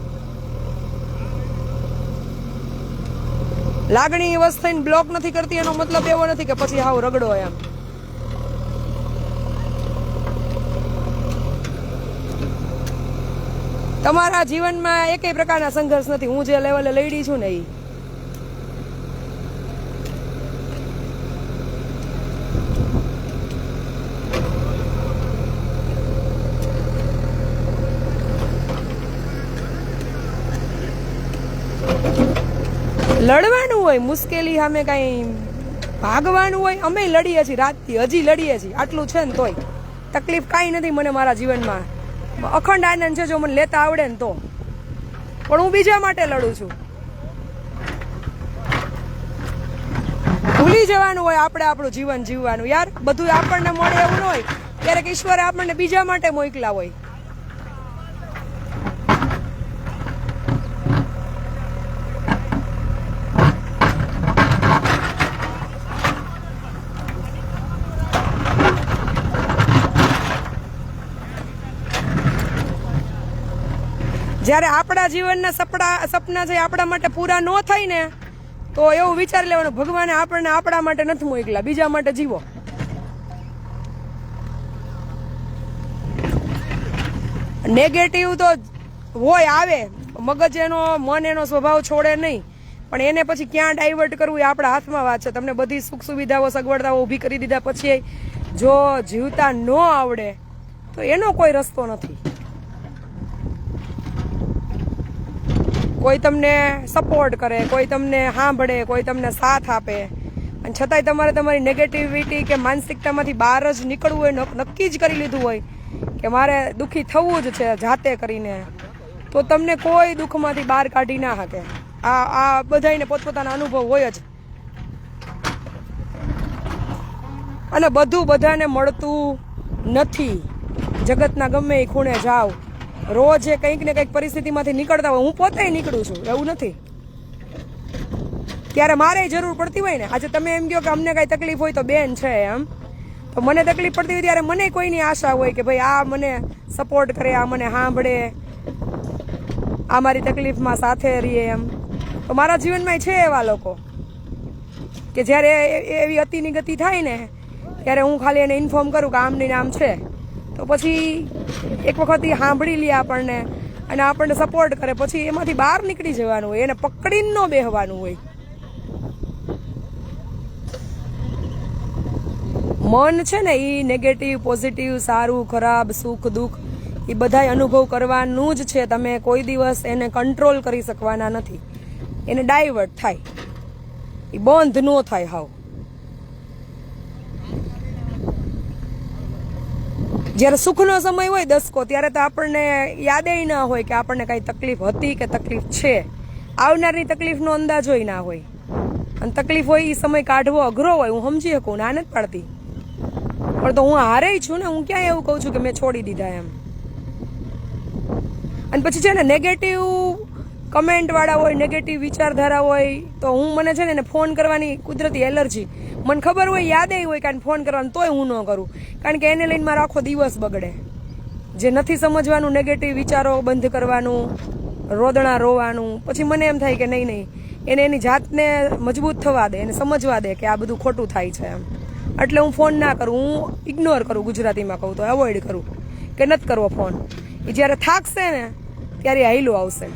લાગણી વસ્તુને બ્લોક નથી કરતી એનો મતલબ એવો નથી કે પછી હાવ રગડો એમ. તમારા જીવનમાં એકેય પ્રકારના સંઘર્ષ નથી. હું જે લેવલે લડી છું ને એ લડવાનું હોય. મુશ્કેલી સામે કઈ ભાગવાનું હોય. અમે લડીએ છીએ રાતથી, હજી લડીએ છીએ. આટલું છે ને તોય તકલીફ કાંઈ નથી મને મારા જીવનમાં. અખંડ આનંદ છે જો મને લેતા આવડે ને તો. પણ હું બીજા માટે લડું છું. ભૂલી જવાનું હોય આપણે આપણું જીવન જીવવાનું યાર. બધું આપણને મળે એવું ન હોય. ક્યારેક ઈશ્વરે આપણને બીજા માટે મોકલા હોય. જ્યારે આપણા જીવનના સપના છે આપણા માટે પૂરા ન થાય ને તો એવું વિચારી લેવાનું ભગવાને આપણને આપણા માટે નથી મોકલા, બીજા માટે જીવો. નેગેટિવ તો હોય આવે, મગજ એનો મન એનો સ્વભાવ છોડે નહીં, પણ એને પછી ક્યાં ડાયવર્ટ કરવું એ આપણા હાથમાં વાત છે. તમને બધી સુખ સુવિધાઓ સગવડતાઓ ઊભી કરી દીધા પછી જો જીવતા ન આવડે તો એનો કોઈ રસ્તો નથી. કોઈ તમને સપોર્ટ કરે, કોઈ તમને સાંભળે, કોઈ તમને સાથ આપે, અને છતાંય તમારે તમારી નેગેટિવિટી કે માનસિકતામાંથી બહાર જ નીકળવું હોય, નક્કી જ કરી લીધું હોય કે મારે દુઃખી થવું જ છે જાતે કરીને, તો તમને કોઈ દુઃખમાંથી બહાર કાઢી ના શકે. આ બધાને પોતપોતાના અનુભવ હોય જ. અને બધું બધાને મળતું નથી. જગતના ગમે એ ખૂણે જાઓ, રોજ એ કંઈક ને કંઈક પરિસ્થિતિમાંથી નીકળતા હોય. હું પોતે નીકળું છું, એવું નથી. ત્યારે મારે જરૂર પડતી હોય ને. આજે તમે એમ કહો કે અમને કાંઈ તકલીફ હોય તો બેન છે એમ, તો મને તકલીફ પડતી હોય ત્યારે મને કોઈની આશા હોય કે ભાઈ આ મને સપોર્ટ કરે, આ મને સાંભળે, આ મારી તકલીફમાં સાથે રહીએ એમ. તો મારા જીવનમાં છે એવા લોકો કે જ્યારે એવી અતિની ગતિ થાય ને ત્યારે હું ખાલી એને ઇન્ફોર્મ કરું કે આમની નામ છે, તો પછી એક વખત એ સાંભળી લે આપણને અને આપણને સપોર્ટ કરે. પછી એમાંથી બહાર નીકળી જવાનું હોય, એને પકડીને ન બેહવાનું હોય. મન છે ને એ નેગેટિવ પોઝિટિવ, સારું ખરાબ, સુખ દુઃખ એ બધાય અનુભવ કરવાનું જ છે. તમે કોઈ દિવસ એને કંટ્રોલ કરી શકવાના નથી. એને ડાયવર્ટ થાય. એ બંધ ન થાય હાવ. જ્યારે સુખનો સમય હોય દસકો ત્યારે તો આપણને યાદેય ના હોય કે આપણને કઈ તકલીફ હતી કે તકલીફ છે. આવનારની તકલીફનો અંદાજોય ના હોય. અને તકલીફ હોય એ સમય કાઢવો અઘરો હોય, હું સમજી શકું, ના નથી પાડતી, પણ તો હું હારે છું ને. હું ક્યાં એવું કહું છું કે મેં છોડી દીધા એમ. અને પછી છે ને નેગેટિવ કમેન્ટ વાળા હોય, નેગેટિવ વિચારધારા હોય, તો મને છે ને એને ફોન કરવાની કુદરતી એલર્જી. મને ખબર હોય, યાદ હોય કે ફોન કરવાનું, તોય હું ન કરું, કારણ કે એને લઈને મારો આખો દિવસ બગડે. જે નથી સમજવાનું, નેગેટિવ વિચારો બંધ કરવાનું, રોદણા રોવાનું, પછી મને એમ થાય કે નહીં એને એની જાતને મજબૂત થવા દે, એને સમજવા દે કે આ બધું ખોટું થાય છે એમ. એટલે હું ફોન ના કરું, હું ઇગ્નોર કરું, ગુજરાતીમાં કહું તો એવોઇડ કરું કે નથી કરવો ફોન. એ જ્યારે થાકશે ને ત્યારે હાઈલો આવશે.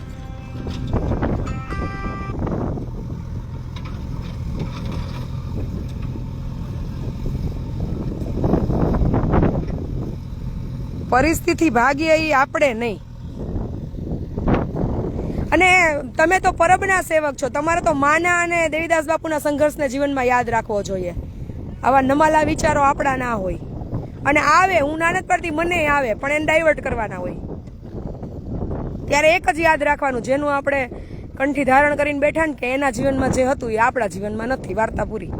પરિસ્થિતિ ભાગીએ એ આપણે નહીં. અને તમે તો પરબના સેવક છો, તમારે તો માના અને દેવીદાસ બાપુના સંઘર્ષને જીવનમાં યાદ રાખવો જોઈએ. આવા નમાલા વિચારો આપણા ના હોય. અને આવે, હું ના નથી પડતી, મને આવે, પણ એને ડાયવર્ટ કરવાના હોય. ત્યારે એક જ યાદ રાખવાનું, જેનું આપણે કંઠી ધારણ કરીને બેઠા ને કે એના જીવનમાં જે હતું એ આપણા જીવનમાં નથી. વાર્તા પૂરી.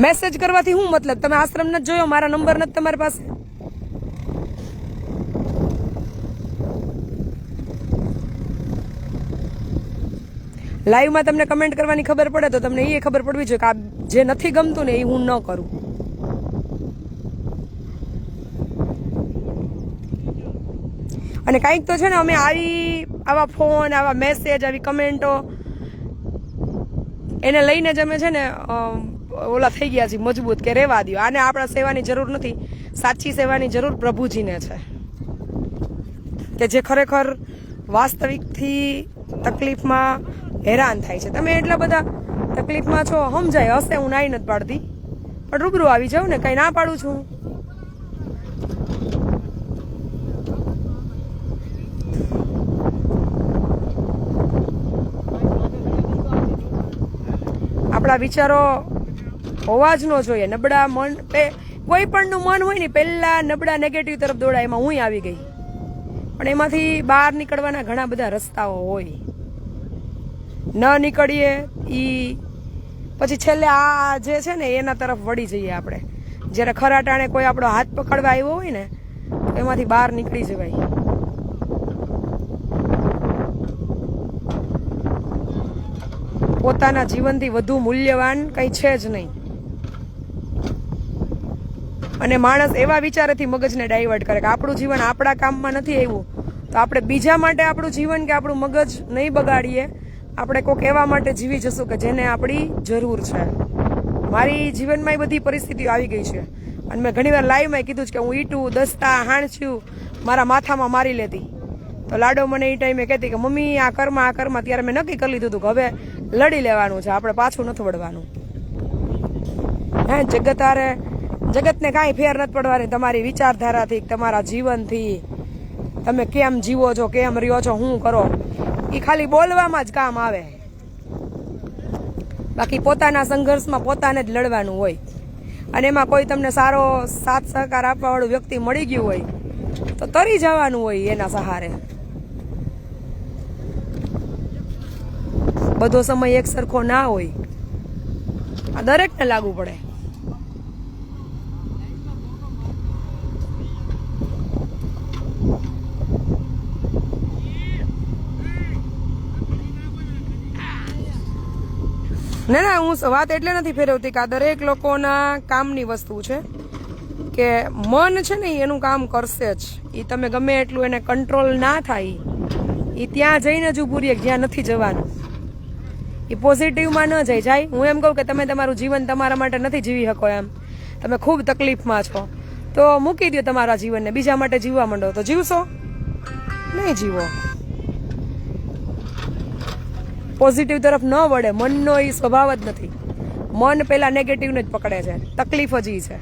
મેસેજ કરવાથી શું મતલબ? તમે આશ્રમ નથી જોયો? મારા નંબર નથી તમારી પાસે? લાઈવમાં તમને કમેન્ટ કરવાની ખબર પડે તો તમને એ ખબર પડવી જોઈએ કે આ જે નથી ગમતું ને એ હું ન કરું. અને કંઈક તો છે ને, અમે આવા ફોન, આવા મેસેજ, આવી કમેન્ટો એને લઈને જ અમે છે ને ઓલા થઈ ગયા છે મજબૂત કે રેવા દો, આને આપણા સેવાની જરૂર નથી. સાચી સેવાની જરૂર પ્રભુજીને છે, કે જે ખરેખર વાસ્તવિકથી તકલીફમાં હેરાન થાય છે. તમે એટલા બધા તકલીફમાં છો, સમજાય હશે, હું નાઈ નથી પાડતી, પણ રૂબરૂ આવી જાવ ને, કઈ ના પાડું છું. આપણા વિચારો હોવા જ ન જોઈએ. નબળા મન, કોઈ પણનું મન હોય ને પહેલા નબળા નેગેટિવ તરફ દોડાય. એમાં હું આવી ગઈ, પણ એમાંથી બહાર નીકળવાના ઘણા બધા રસ્તાઓ હોય. ન નીકળીએ ઈ પછી છેલ્લે આ જે છે ને એના તરફ વળી જઈએ આપણે. જ્યારે ખરા ટાણે કોઈ આપણો હાથ પકડવા આવ્યો હોય ને એમાંથી બહાર નીકળી જવાય. પોતાના જીવનથી વધુ મૂલ્યવાન કંઈ છે જ નહીં. અને માણસ એવા વિચારેથી મગજને ડાયવર્ટ કરે કે આપણું જીવન આપણા કામમાં નથી આવ્યું, તો આપણે બીજા માટે આપણું જીવન કે આપણું મગજ નહીં બગાડીએ. આપણે કોઈક એવા માટે જીવી જશું કે જેને આપણી જરૂર છે. મારી જીવનમાં એ બધી પરિસ્થિતિઓ આવી ગઈ છે. અને મેં ઘણીવાર લાઈવમાં કીધું છે કે હું ઈટું, દસ્તા, હાણચ્યું મારા માથામાં મારી લેતી. તો લાડો મને એ ટાઈમે કહેતી કે મમ્મી આ કરમાં. ત્યારે મેં નક્કી કરી લીધું હતું કે હવે લડી લેવાનું છે, આપણે પાછું નથી વળવાનું. હે, જગતને કાંઈ ફેર નથી પડવાની તમારી વિચારધારાથી, તમારા જીવનથી. તમે કેમ જીવો છો, કેમ રહ્યો છો, શું કરો, એ ખાલી બોલવામાં જ કામ આવે. બાકી પોતાના સંઘર્ષમાં પોતાને જ લડવાનું હોય. અને એમાં કોઈ તમને સારો સાથ સહકાર આપવા વાળું વ્યક્તિ મળી ગયું હોય તો તરી જવાનું હોય એના સહારે. બધો સમય એક સરખો ના હોય, આ દરેકને લાગુ પડે. ના, હું વાત એટલે નથી ફેરવતી કે આ દરેક લોકોના કામની વસ્તુ છે, કે મન છે ને એનું કામ કરશે જ. એ તમે ગમે એટલું એને કંટ્રોલ ના થાય, એ ત્યાં જઈને જ ઉભું રહે જ્યાં નથી જવાનું. એ પોઝિટિવમાં ન જાય. હું એમ કહું કે તમે તમારું જીવન તમારા માટે નથી જીવી શકો, એમ તમે ખૂબ તકલીફમાં છો તો મૂકી દો તમારા જીવનને, બીજા માટે જીવવા માંડો. તો જીવશો? નહીં જીવો. પોઝિટિવ તરફ ન વળે. મનનો એ સ્વભાવ જ નથી. મન પેલા નેગેટિવને જ પકડે છે. તકલીફ જ છે.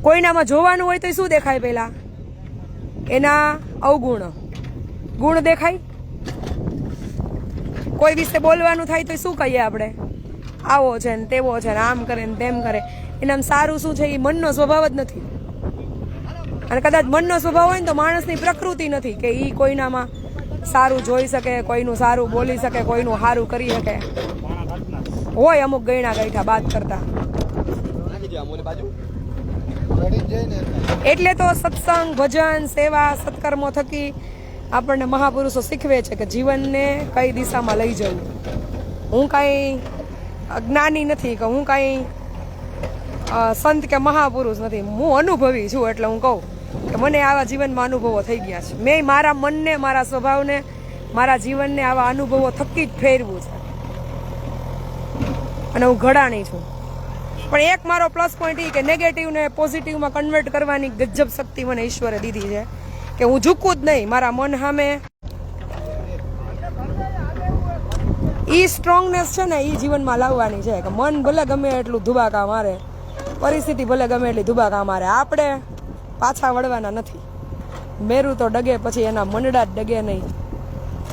કોઈનામાં જોવાનું હોય તો શું દેખાય? પેલા એના અવગુણ. ગુણ દેખાય? કોઈ વિશે બોલવાનું થાય તો શું કહીએ આપણે? આવો છે ને તેવો છે ને આમ કરે ને તેમ કરે. એનામ સારું શું છે? એ મનનો સ્વભાવ જ નથી. અને કદાચ મનનો સ્વભાવ હોય ને તો માણસની પ્રકૃતિ નથી કે એ કોઈનામાં સારું જોઈ શકે, કોઈનું સારું બોલી શકે, કોઈનું સારું કરી શકે. હોય અમુક ગયણા ગાંઠા બાદ કરતા. એટલે તો સત્સંગ, ભજન, સેવા, સત્કર્મો થકી આપણને મહાપુરુષો શીખવે છે કે જીવનને કઈ દિશામાં લઈ જવું. હું કાંઈ જ્ઞાની નથી કે હું કાંઈ સંત કે મહાપુરુષ નથી. હું અનુભવી છું એટલે હું કહું કે મને આવા જીવનમાં અનુભવો થઈ ગયા છે. મેં મારા મનને, મારા સ્વભાવને, મારા જીવનને આવા અનુભવો થકી જ ફેરવું છે. અને હું ઘડાણી છું. પણ એક મારો પ્લસ પોઈન્ટ એ કે નેગેટિવને પોઝિટિવમાં કન્વર્ટ કરવાની ગજબ શક્તિ મને ઈશ્વરે દીધી છે કે હું ઝૂકું જ નહીં. મારા મન સામે ઈ સ્ટ્રોંગનેસ છે ને એ જીવનમાં લાવવાની છે કે મન ભલે ગમે એટલું ધુબાકા મારે, પરિસ્થિતિ ભલે ગમે એટલી ધુબાકા મારે, આપણે પાછા વળવાના નથી. મેરું તો ડગે પછી એના મંડળા જ ડગે નહીં.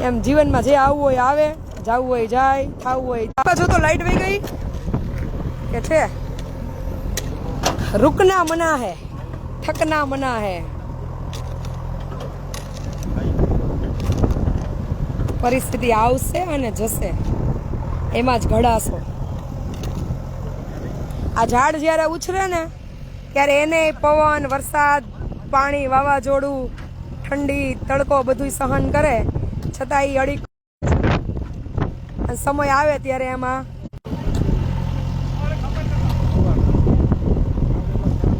એમ જીવનમાં જે આવવું હોય આવે, જવું હોય જાય, થવું હોય. જો તો લાઈટ વહી ગઈ કે છે? रुकना मना है, थकना मना है. પરિસ્થિતિ આવશે અને જશે, એમાં જ ઘડાશો. આ ઝાડ જ્યારે ઉછરે ને ત્યારે એને પવન, વરસાદ, પાણી, વાવાઝોડું, ઠંડી, તડકો બધું સહન કરે, છતાં એ અડી સમય આવે ત્યારે એમાં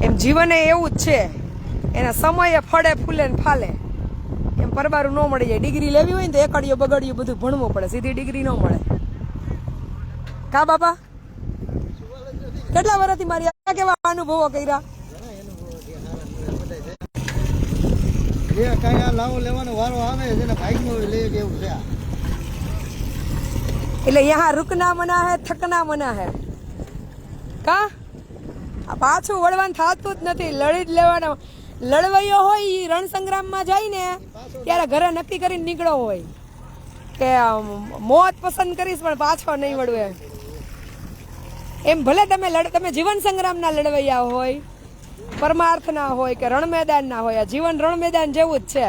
એમ જીવન એવું જ છે. એના સમયે ફળે, ફૂલે ને ફાલે. એમ પરબારું ન મળી જાય. ડિગ્રી લેવી હોય ને તો એકડિયું બગડિયું બધું ભણવું પડે, સીધી ડિગ્રી ન મળે. કા બાપા? કેટલા વર્ષથી મારી કેવા અનુભવો કર્યા? જે કઈ લાવો લેવાનો વારો આવે છે ને ભાઈનો લે કેવું છે. એટલે યહાં રૂકના મના હે, થકના મના હે. કા આ પાછું વળવાનું થતું જ નથી. લડી જ લેવાના. લડવૈયો હોય ઈ રણસંગ્રામમાં જાય ને ત્યારે ઘરે નક્કી કરીને નીકળો હોય કે મોત પસંદ કરીશ પણ પાછો નહીં વળવે. એમ ભલે તમે જીવન સંગ્રામના લડવૈયા હોય, પરમાર્થના હોય કે રણમેદાનના હોય. આ જીવન રણમેદાન જેવું જ છે.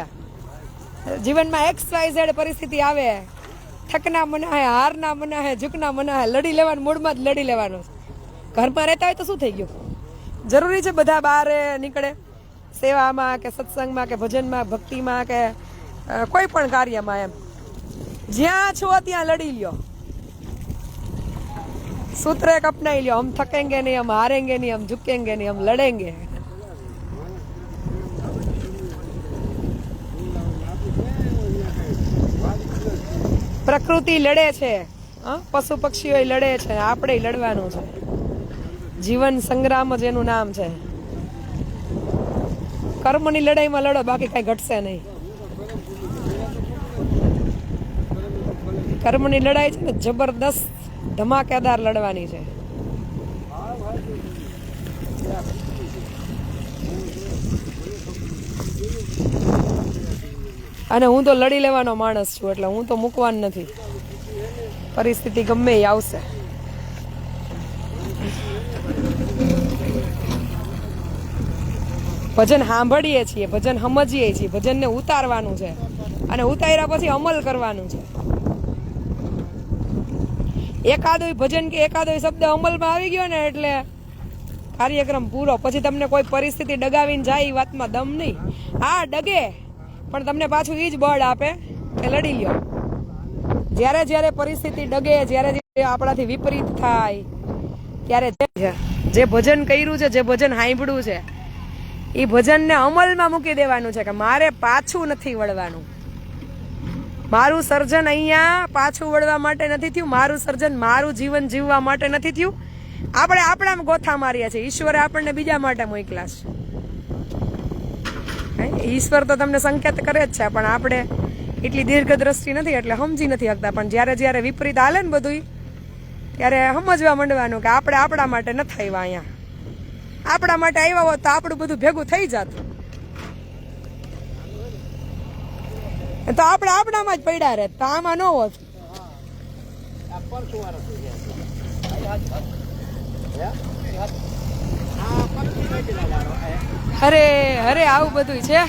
જીવનમાં XYZ પરિસ્થિતિ આવે, થકના મના હે, હારના મના હે, ઝુકના મના હે. લડી લેવાનું, મૂળમાં જ લડી લેવાનું. ઘરમાં રહેતા હોય તો શું થઈ ગયું? જરૂરી છે બધા બહાર નીકળે, સેવામાં કે સત્સંગમાં કે ભજનમાં, ભક્તિમાં કે કોઈ પણ કાર્યમાં. એમ જ્યાં છો ત્યાં લડી લ્યો. सूत्र एक अपनाई लियो, हम थकेंगे नहीं, हम हारेंगे नहीं, हम झुकेंगे नहीं, हम लड़ेंगे. પ્રકૃતિ લડે છે, પશુ પક્ષીઓ લડે છે, આપણે લડવાનું છે. જીવન સંગ્રામ જ એનું નામ છે. કર્મની લડાઈમાં લડો, બાકી કઈ ઘટશે નહીં. કર્મની લડાઈ છે ને જબરદસ્ત ધમાકેદાર લડવાની છે. અને હું તો લડી લેવાનો માણસ છું, એટલે હું તો મૂકવાનું નથી. પરિસ્થિતિ ગમે એ આવશે. ભજન સાંભળીએ છીએ, ભજન સમજીએ છીએ, ભજનને ઉતારવાનું છે અને ઉતાર્યા પછી અમલ કરવાનું છે. એકાદો ભજન કે એકાદો શબ્દ અમલમાં આવી ગયો ને એટલે કાર્યક્રમ પૂરો. પછી તમને કોઈ પરિસ્થિતિ ડગાવીને જાય એ વાતમાં દમ નહીં. હા ડગે, પણ તમને પાછું એ જ બળ આપે કે લડી લ્યો. જ્યારે જ્યારે પરિસ્થિતિ ડગે, જ્યારે આપણાથી વિપરીત થાય ત્યારે જે ભજન કર્યું છે, જે ભજન સાંભળ્યું છે, એ ભજનને અમલમાં મૂકી દેવાનું છે કે મારે પાછું નથી વળવાનું. મારું સર્જન અહીંયા પાછું વળવા માટે નથી થયું. મારું સર્જન મારું જીવન જીવવા માટે નથી થયું. આપણે આપણામાં ગોથા મારીએ છીએ. ઈશ્વરે આપણને બીજા માટે મોકલા છે. ઈશ્વર તો તમને સંકેત કરે જ છે, પણ આપણે એટલી દીર્ઘ દ્રષ્ટિ નથી એટલે સમજી નથી શકતા. પણ જ્યારે જ્યારે વિપરીત હાલે ને બધું, ત્યારે સમજવા માંડવાનું કે આપણે આપણા માટે નથી આવ્યા અહીંયા. આપણા માટે આવ્યા હોત તો આપણું બધું ભેગું થઈ જતું. તો આપણે આપણામાં જ પડ્યા રહે, તો આમાં ન હોત. આ પરસું વાળો છે આ પક્ષી કાઢી લાવો અરે અરે આવું બધું છે.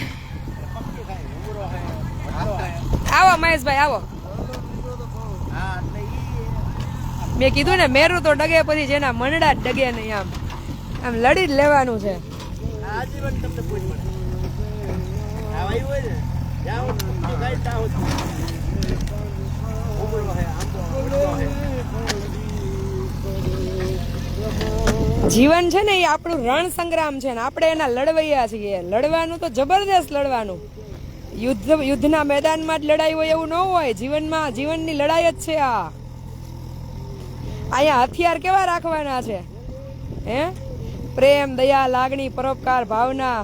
આવો મહેશભાઈ આવો. હા મેં કીધું ને મેરું તો ડગે પછી જેના મંડા જ ડગે નહીં. આમ આમ લડી જ લેવાનું છે. આજીવન તમને પૂછ મળે આ વાયુ હોય ને જાઓ તો ગાઈ જાઓ ઉમરો હે આમ તો ઉમરો હે. જીવન છે ને એ આપણું રણ સંગ્રામ છે ને આપણે એના લડવૈયા છીએ. લડવાનું તો જબરદસ્ત લડવાનું. યુદ્ધના મેદાનમાં જ લડાઈ હોય એવું ન હોય. જીવનની લડાઈ જ છે આ. અહીંયા હથિયાર કેવા રાખવાના છે? હે પ્રેમ, દયા, લાગણી, પરોપકાર, ભાવના,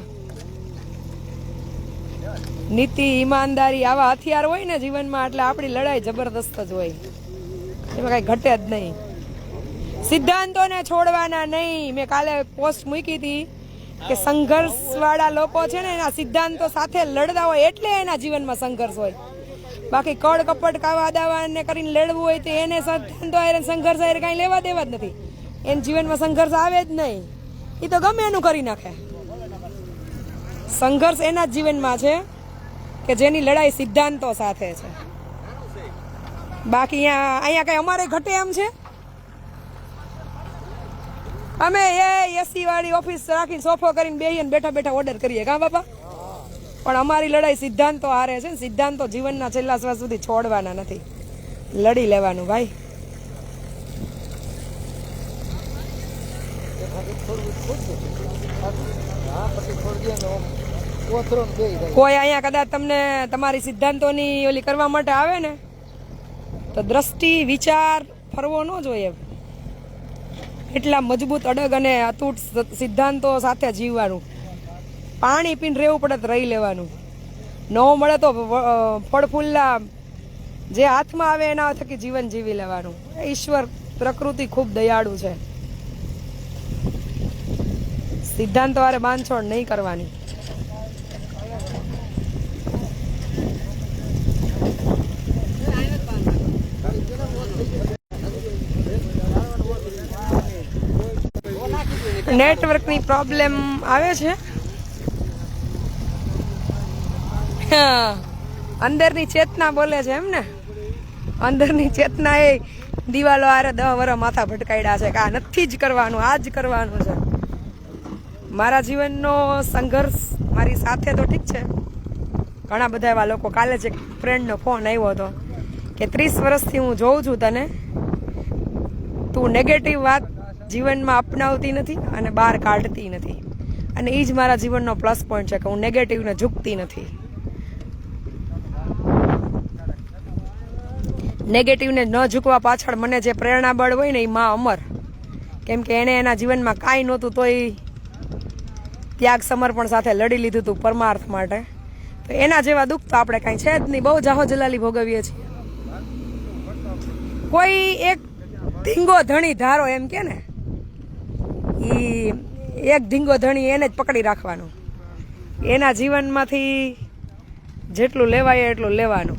નીતિ, ઈમાનદારી, આવા હથિયાર હોય ને જીવનમાં એટલે આપણી લડાઈ જબરદસ્ત જ હોય. એમાં કઈ ઘટે જ નહીં. સિદ્ધાંતોને છોડવાના નહીં. મેં કાલે પોસ્ટ મૂકી હતી કે સંઘર્ષ વાળા લોકો છે ને એના સિદ્ધાંતો સાથે લડતા હોય એટલે એના જીવનમાં સંઘર્ષ હોય. બાકી કડ કપટ કાવા દાવાને કરીને લડવું હોય તો એને સિદ્ધાંતો સંઘર્ષ કઈ લેવા દેવા જ નથી. એને જીવનમાં સંઘર્ષ આવે જ નહીં. એ તો ગમે એનું કરી નાખે. સંઘર્ષ એના જ જીવનમાં છે કે જેની લડાઈ સિદ્ધાંતો સાથે છે. બાકી અહીંયા કઈ અમારે ઘટે એમ છે? અમે એસી વાળી ઓફિસ રાખીને સોફો કરીને બેહીને બેઠા બેઠા ઓર્ડર કરીએ કા બાપા? પણ અમારી લડાઈ સિદ્ધાંતો હારે છે. સિદ્ધાંતો જીવનના છેલ્લા શ્વાસ સુધી છોડવાના નથી. લડી લેવાનું ભાઈ. કોઈ અહીંયા કદાચ તમને તમારી સિદ્ધાંતોની ઓલી કરવા માટે આવે ને તો દ્રષ્ટિ વિચાર ફરવો ન જોઈએ. એટલા મજબૂત અડગ અને અતૂટ સિદ્ધાંતો સાથે જીવવાનું. પાણી પીને રહેવું પડે તો રહી લેવાનું. ન મળે તો ફળ ફૂલના જે હાથમાં આવે એના થકી જીવન જીવી લેવાનું. ઈશ્વર પ્રકૃતિ ખૂબ દયાળુ છે. સિદ્ધાંતો હારે બાંધછોડ નહીં કરવાની. નેટવર્કની પ્રોબ્લેમ આવે છે. અંદરની ચેતના બોલે છે એમ ને? અંદરની ચેતના એ દિવાલો આરે 10 વર્ષ માથા ભટકાડ્યા છે કે આ નથી જ કરવાનું, આ જ કરવાનું છે. મારા જીવનનો સંઘર્ષ મારી સાથે તો ઠીક છે. ઘણા બધા એવા લોકો, કાલે જ એક ફ્રેન્ડનો ફોન આવ્યો હતો કે 30 વર્ષથી હું જોઉં છું તને, તું નેગેટિવ વાત જીવનમાં અપનાવતી નથી અને બહાર કાઢતી નથી. અને એ જ મારા જીવનનો પ્લસ પોઈન્ટ છે કે હું નેગેટિવને ઝૂકતી નથી. નેગેટિવને ન ઝૂકવા પાછળ મને જે પ્રેરણા બળ હોય ને એ માં અમર. કેમ કે એણે એના જીવનમાં કાંઈ નહોતું તોય ત્યાગ સમર્પણ સાથે લડી લીધું હતું પરમાર્થ માટે. તો એના જેવા દુઃખ તો આપણે કાંઈ છે જ નહીં. બહુ જાહો જલાલી ભોગવીએ છીએ. કોઈ એક ધીંગો ધણી ધારો એમ કે ને, ઈ એક ધીંગો ધણી એને જ પકડી રાખવાનું. એના જીવનમાંથી જેટલું લેવાય એટલું લેવાનું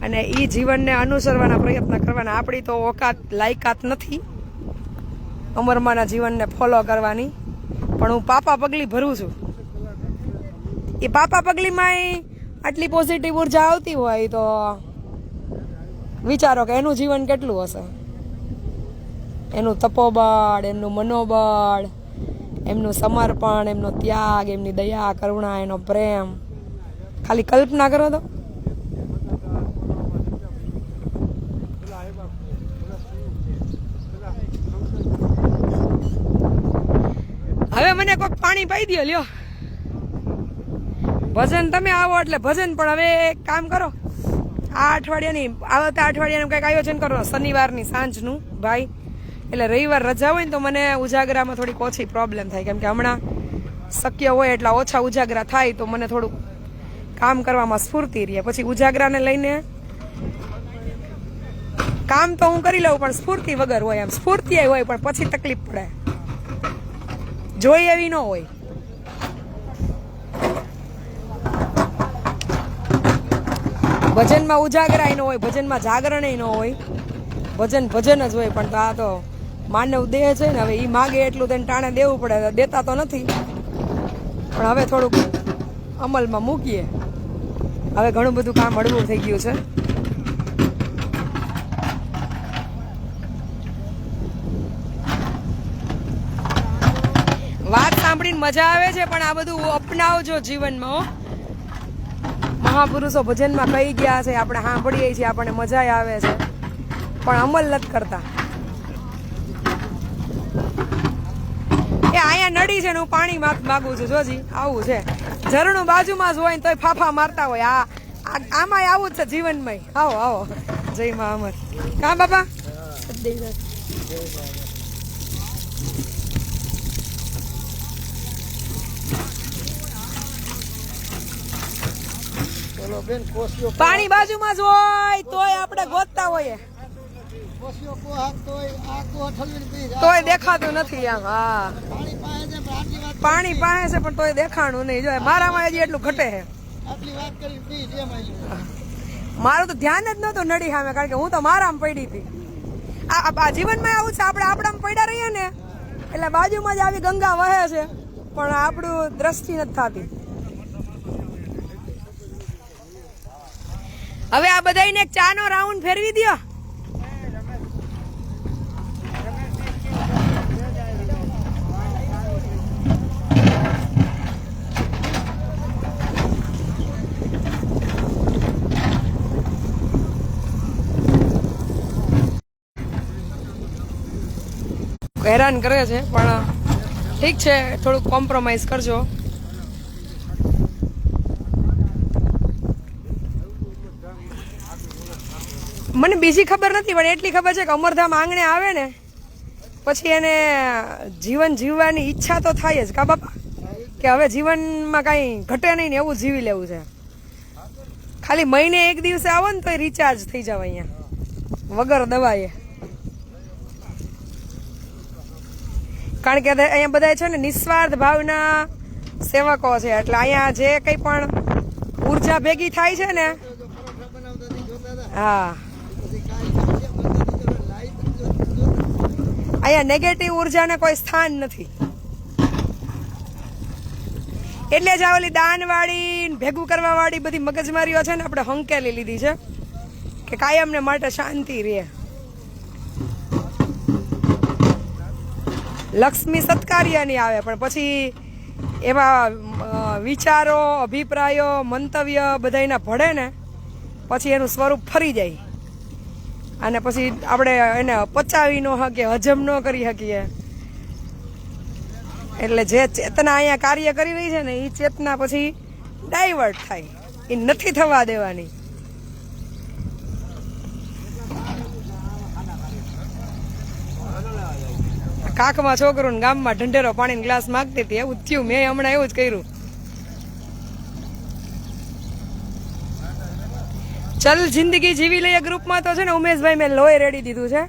અને એ જીવનને અનુસરવાના પ્રયત્ન કરવાના. આપણી તો ઓકાત લાયકાત નથી અમરમાના જીવનને ફોલો કરવાની. પણ હું પાપા પગલી ભરું છું. એ પાપા પગલીમાં આટલી પોઝિટિવ ઉર્જા આવતી હોય તો વિચારો કે એનું જીવન કેટલું હશે. એનું તપોબળ, એમનું મનોબળ, એમનું સમર્પણ, એમનો ત્યાગ, એમની દયા, કરુણા, એનો પ્રેમ. ખાલી કલ્પના કરો તો. હવે મને કોઈક પાણી પાઈ દો લ્યો. ભજન તમે આવો એટલે ભજન. પણ હવે એક કામ કરો, આ અઠવાડિયાની આવતા અઠવાડિયાનું કંઈક આયોજન કરો શનિવારની સાંજનું ભાઈ. એટલે રવિવાર રજા હોય ને તો મને ઉજાગરામાં થોડીક ઓછી પ્રોબ્લેમ થાય. કેમ કે હમણાં શક્ય હોય એટલા ઓછા ઉજાગરા થાય તો મને થોડુંક કામ કરવામાં સ્ફૂર્તિ રહે. પછી ઉજાગરાને લઈને કામ તો હું કરી લઉં પણ સ્ફૂર્તિ વગર હોય. એમ સ્ફૂર્તિ હોય પણ પછી તકલીફ પડે. જોઈ એવી ન હોય. ભજનમાં ઉજાગરાય ન હોય, ભજનમાં જાગરણ ન હોય, ભજન ભજન જ હોય. પણ આ તો માનવ દેહ છે ને, હવે એ માગે એટલું તેને ટાણે દેવું પડે. દેતા તો નથી, પણ હવે થોડુંક અમલમાં મૂકીએ. હવે ઘણું બધું કામ હળવું થઈ ગયું છે. વાત સાંભળીને મજા આવે છે, પણ આ બધું અપનાવજો જીવનમાં. મહાપુરુષો ભજનમાં કહી ગયા છે, આપણે સાંભળીએ છીએ, આપણને મજા આવે છે, પણ અમલ નથી કરતા. એ અહીંયા નડી છે ને હું પાણી માગું છું. જોજી આવું છે, ઝરણું બાજુમાં જ હોય ને તોય ફાફા મારતા હોય. આમાંય આવું જ છે જીવનમાં. આવો આવો, જય મા અમર. કા બાપા બોલો બેન, કોશિયો પાણી બાજુમાં જ હોય તોય આપણે ગોતતા હોઈએ, કોશિયો કો હાથ તોય આ કો ઠલવીને પી જાય. તોય દેખાતું નથી આમ. હા, પાણી પાસે છે પણ આટલી વાત પાણી પાસે છે પણ તોય દેખાણું નહીં. જો મારામાં હજી એટલું ઘટે છે. આટલી વાત કરી પી જેમ આવ્યું. મારું તો ધ્યાન જ નહોતું નડી સામે, કારણ કે હું તો મારામાં પડી હતી. આ જીવનમાં આવું છે, આપણે આપણામાં પડ્યા રહીએ ને એટલે બાજુમાં જ આવી ગંગા વહે છે, પણ આપણું દ્રષ્ટિ નથી થતી. હવે આ બધાને એક ચાનો રાઉન્ડ ફેરવી દો. હેરાન કરે છે, પણ ઠીક છે, થોડુંક કોમ્પ્રોમાઇઝ કરજો. મને બીજી ખબર નથી, પણ એટલી ખબર છે કે અમરધામ આંગણે આવે ને પછી એને જીવન જીવવાની ઈચ્છા તો થાય જ. કા બાપા, કે હવે જીવનમાં કાંઈ ઘટે નહીં ને એવું જીવી લેવું છે. ખાલી મહિને એક દિવસે આવો ને તો રિચાર્જ થઈ જાવ અહીંયા વગર દવાએ. કારણ કે અહીંયા બધા છે ને નિસ્વાર્થ ભાવના સેવકો છે, એટલે અહીંયા જે કંઈ પણ ઉર્જા ભેગી થાય છે ને, હા, અહીંયા નેગેટિવ ઉર્જાને કોઈ સ્થાન નથી. એટલે જ આ ઓલી દાનવાળી ભેગું કરવા વાળી બધી મગજમારીઓ છે ને આપણે હંકેલી લીધી છે કે કાયમને માટે શાંતિ રહે. લક્ષ્મી સત્કાર્ય નહીં આવે, પણ પછી એમાં વિચારો, અભિપ્રાયો, મંતવ્ય બધાના ભળે ને પછી એનું સ્વરૂપ ફરી જાય, અને પછી આપણે એને પચાવી ન શકીએ, હજમ ન કરી શકીએ. એટલે જે ચેતના અહીંયા કાર્ય કરી રહી છે ને એ ચેતના પછી ડાયવર્ટ થાય, એ નથી થવા દેવાની. કાકમાં છોકરું ગામમાં ઢંઢેરો પાણીનો ગ્લાસ માંગતી હતી, એવું થયું. મેં હમણાં એવું જ કર્યું. ચલ જિંદગી જીવી લઈએ ગ્રુપમાં તો છે ને ઉમેશભાઈ મેં લોહી રેડી દીધું છે,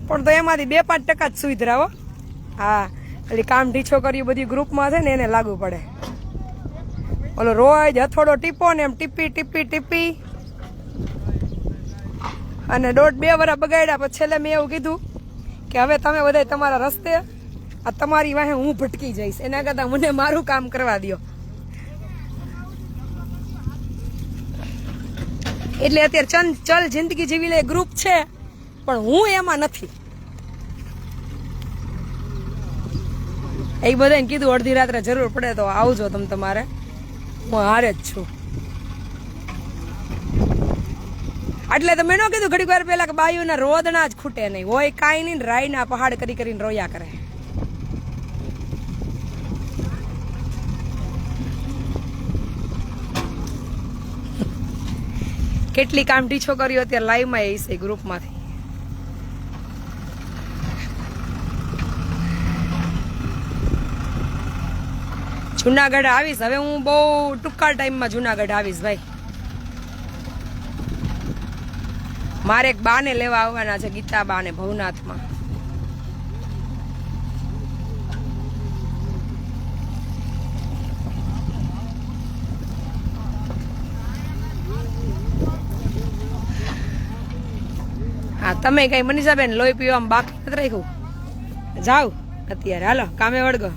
પણ તો એમાંથી 2-5% જ સુધરાવો. હા, એટલે કામ ઢીછો કર્યું બધી ગ્રુપમાં છે ને એને લાગુ પડે. ઓલો રોજ હથોડો ટીપો ને એમ ટીપી ટીપી ટીપી અને 1.5-2 વર્ષ બગાડ્યા. પછી છેલ્લે મેં એવું કીધું કે હવે તમે બધા તમારા રસ્તે, આ તમારી વાહે હું ભટકી જઈશ, એના કરતાં મને મારું કામ કરવા દો. એટલે અત્યારે ચલ જિંદગી જીવી લે ગ્રુપ છે, પણ હું એમાં નથી. એ બધાને કીધું અડધી રાત્રે જરૂર પડે તો આવજો તમે તમારે, હું હારે જ છું. એટલે તમે ન કીધું ઘડીક વાર પહેલા કે બાયુના રોદણા જ ખૂટે નહીં, હોય કાંઈ નહીં, રાયના પહાડ કરી કરીને રોયા કરે. કેટલી કામ ટીછો કર્યો અત્યારે લાઈવમાં એ છે ગ્રુપમાંથી. જુનાગઢ આવીશ હવે હું, બહુ ટૂંકા ટાઈમમાં જુનાગઢ આવીશ ભાઈ. મારે એક બાને લેવા આવવાના છે, ગીતા બાને ભવનાથમાં. તમે કઈ મનીષાબેન લોહી પીવામાં બાકી નથી રાખ્યું? જાવ અત્યારે, હાલો કામે વળગો.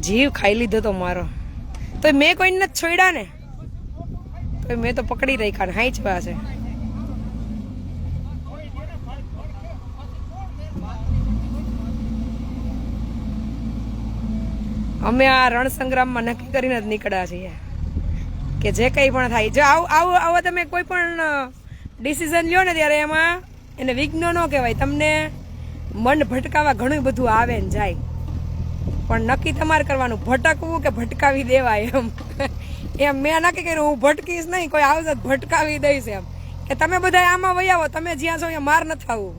જીવ ખાઈ લીધો તો મારો, તો મેં કોઈ નથી છોડ્યા ને, તો મેં તો પકડી રાખ્યા ને હાઈ જ પાસે. અમે આ રણસંગ્રામમાં નક્કી કરીને જ નીકળ્યા છીએ કે જે કંઈ પણ થાય, જો આવો તમે કોઈ પણ ડિસિઝન લ્યો ને ત્યારે એમાં એને વિઘ્ન ન કહેવાય. તમને મન ભટકાવા ઘણું બધું આવે ને જાય, પણ નક્કી તમારે કરવાનું ભટકવું કે ભટકાવી દેવાય. એમ મેં નક્કી કર્યું હું ભટકીશ નહીં, કોઈ આવશે ભટકાવી દઈશ એમ, કે તમે બધા આમાં વહી આવો, તમે જ્યાં છો અહીંયા માર ન થાવું.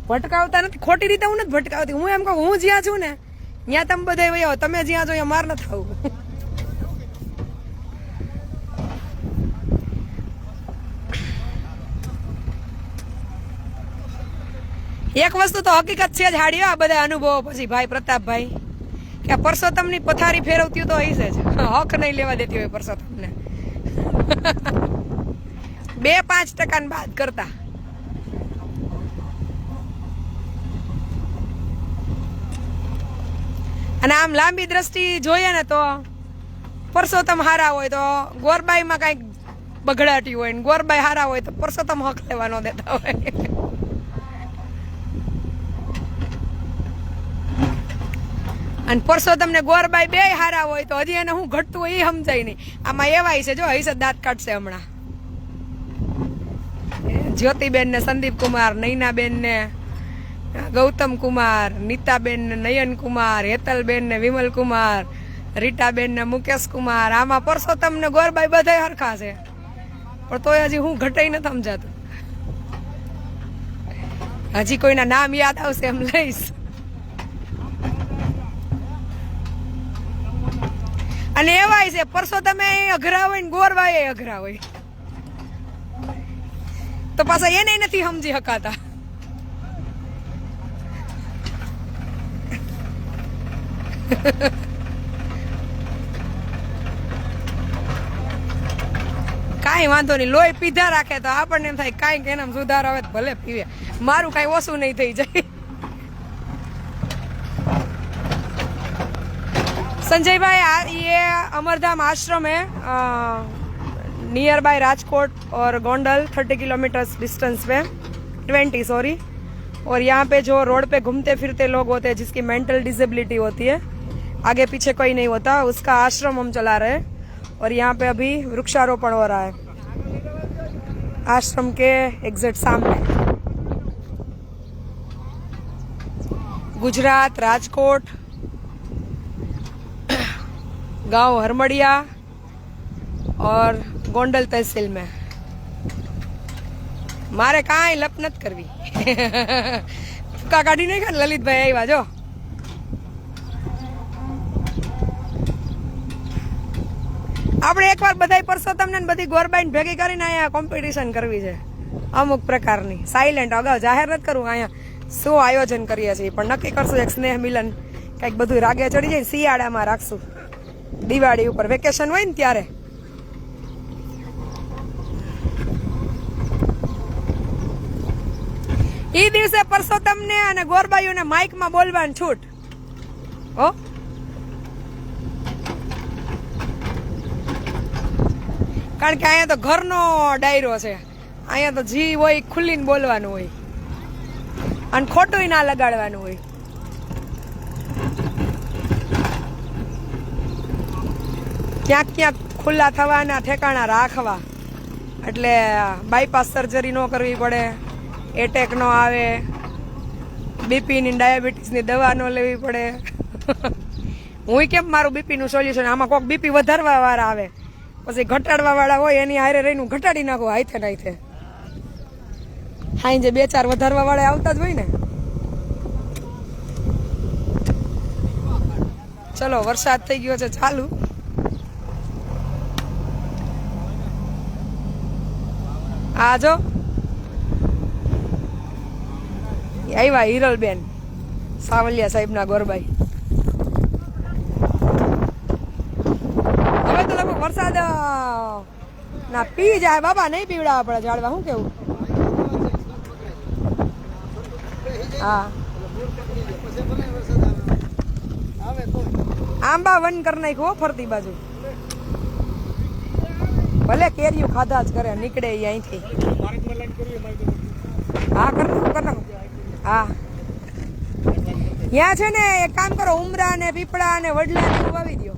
ભટકાવતા નથી, ખોટી રીતે હું નથી ભટકાવતી. હું એમ કહું હું જ્યાં છું ને ત્યાં તમે બધા વહી આવો, તમે જ્યાં છો અહીંયા માર ન થાવું. એક વસ્તુ તો હકીકત છે જ હાડી, આ બધા અનુભવો પછી ભાઈ પ્રતાપભાઈ, કે પરસોત્તમની પથારી ફેરવતી તો હશે જ, હક નહીં લેવા દેતી હોય પરસોત્તમને. 2-5% બાદ કરતા. અને આમ લાંબી દ્રષ્ટિ જોઈએ ને તો પરસોત્તમ હારા હોય તો ગોરબાઈમાં કઈક બગડાટી હોય, ને ગોરબાઈ હારા હોય તો પરસોત્તમ હક લેવા ન દેતા હોય. અને પરસોત્તમ ને ગોરબાઈ બે હારા હોય તો હજી એને હું ઘટતું હોય એ સમજાય નહીં. આમાં એવાય છે, જો હૈસે દાંત કાઢશે હમણાં. જ્યોતિબેન ને સંદીપ કુમાર, નૈનાબેન ને ગૌતમ કુમાર, નીતાબેન ને નયન કુમાર, હેતલબેન ને વિમલ કુમાર, રીટાબેન ને મુકેશ કુમાર. આમાં પરસોત્તમ ને ગોરબાઈ બધા હરખા છે, પણ તોય હજી હું ઘટાઈ નથી સમજાતું. હજી કોઈના નામ યાદ આવશે એમ લઈશ. અને એવાય છે પરસોત્તમે અઘરા હોય ને ગોરબાઈ અઘરા હોય, તો પાછા એને નથી સમજી શકાતા. કાંઈ વાંધો નહીં, લોહી પીધા રાખે તો આપણને એમ થાય કાંઈક એનામ સુધાર આવે ભલે પીવે, મારું કાંઈ ઓછું નહીં થઈ જાય. संजय भाई, ये अमरधाम आश्रम है नियर बाय राजकोट और गोंडल, 30 किलोमीटर डिस्टेंस पे, 20 सॉरी. और यहाँ पे जो रोड पे घूमते फिरते लोग होते हैं जिसकी मेंटल डिसेबिलिटी होती है, आगे पीछे कोई नहीं होता, उसका आश्रम हम चला रहे हैं. और यहाँ पे अभी वृक्षारोपण हो रहा है आश्रम के एग्जैक्ट सामने. गुजरात, राजकोट, गांव हरमड़िया और गोंडल तहसील में. मारे काई लप नत करवी. फूका काढी नहीं खा ललित भाई આવ્યા જો. આપણે એકવાર બધાય પરસોત્તમને ને બધી ગોરબાઈને ભેગી કરીને અહીંયા કોમ્પિટિશન કરવી છે અમુક પ્રકારની. સાયલેન્ટ અગાઉ જાહેર નથી કરવું અહીંયા શું આયોજન કરીએ છીએ, પણ નક્કી કરશું એક સ્નેહ મિલન કંઈક બધું રાગે ચડી જાય. શિયાળામાં રાખશું, દિવાળી ઉપર વેકેશન હોય ને ત્યારે. ઈ દિવસે પરસોત્તમને અને ગોરબાઈઓને માઇકમાં બોલવાની છૂટ. હો, કારણ કે અહીંયા તો ઘરનો ડાયરો છે, અહીંયા તો જી હોય ખુલ્લીને બોલવાનું હોય અને ખોટું ના લગાડવાનું હોય. ક્યાંક ક્યાંક ખુલ્લા થવાના ઠેકાણા રાખવા, એટલે બાયપાસ સર્જરી ન કરવી પડે, એટેક ન આવે, બીપીની ડાયાબિટીસની દવા ન લેવી પડે. હું કેમ મારું બીપીનું સોલ્યુશન, આમાં કોઈક બીપી વધારવા વાળા આવે પછી ઘટાડવા વાળા હોય એની હારે રહીને ઘટાડી નાખો હાથે નાથે. હાઈ જે 2-4 વધારવા વાળા આવતા જ હોય ને. ચલો, વરસાદ થઈ ગયો છે ચાલુ. આ જો આવ્યા હિરલબેન સાવલિયા સાહેબના ગોરબાઈ. વરસાદ ના પી જાય બાબા, નહીં પીવડાવવા પડે ઝાડવા. શું કેવું? હા, આંબા વન કરી નાખ્યું ફરતી બાજુ. ભલે કેરીઓ ખાધા જ કરે, નીકળે ઈ અહીંથી. હા, કર નાખો. હા, ત્યાં છે ને એક કામ કરો, ઉમરા ને પીપળા ને વડલા ને વાવી દો.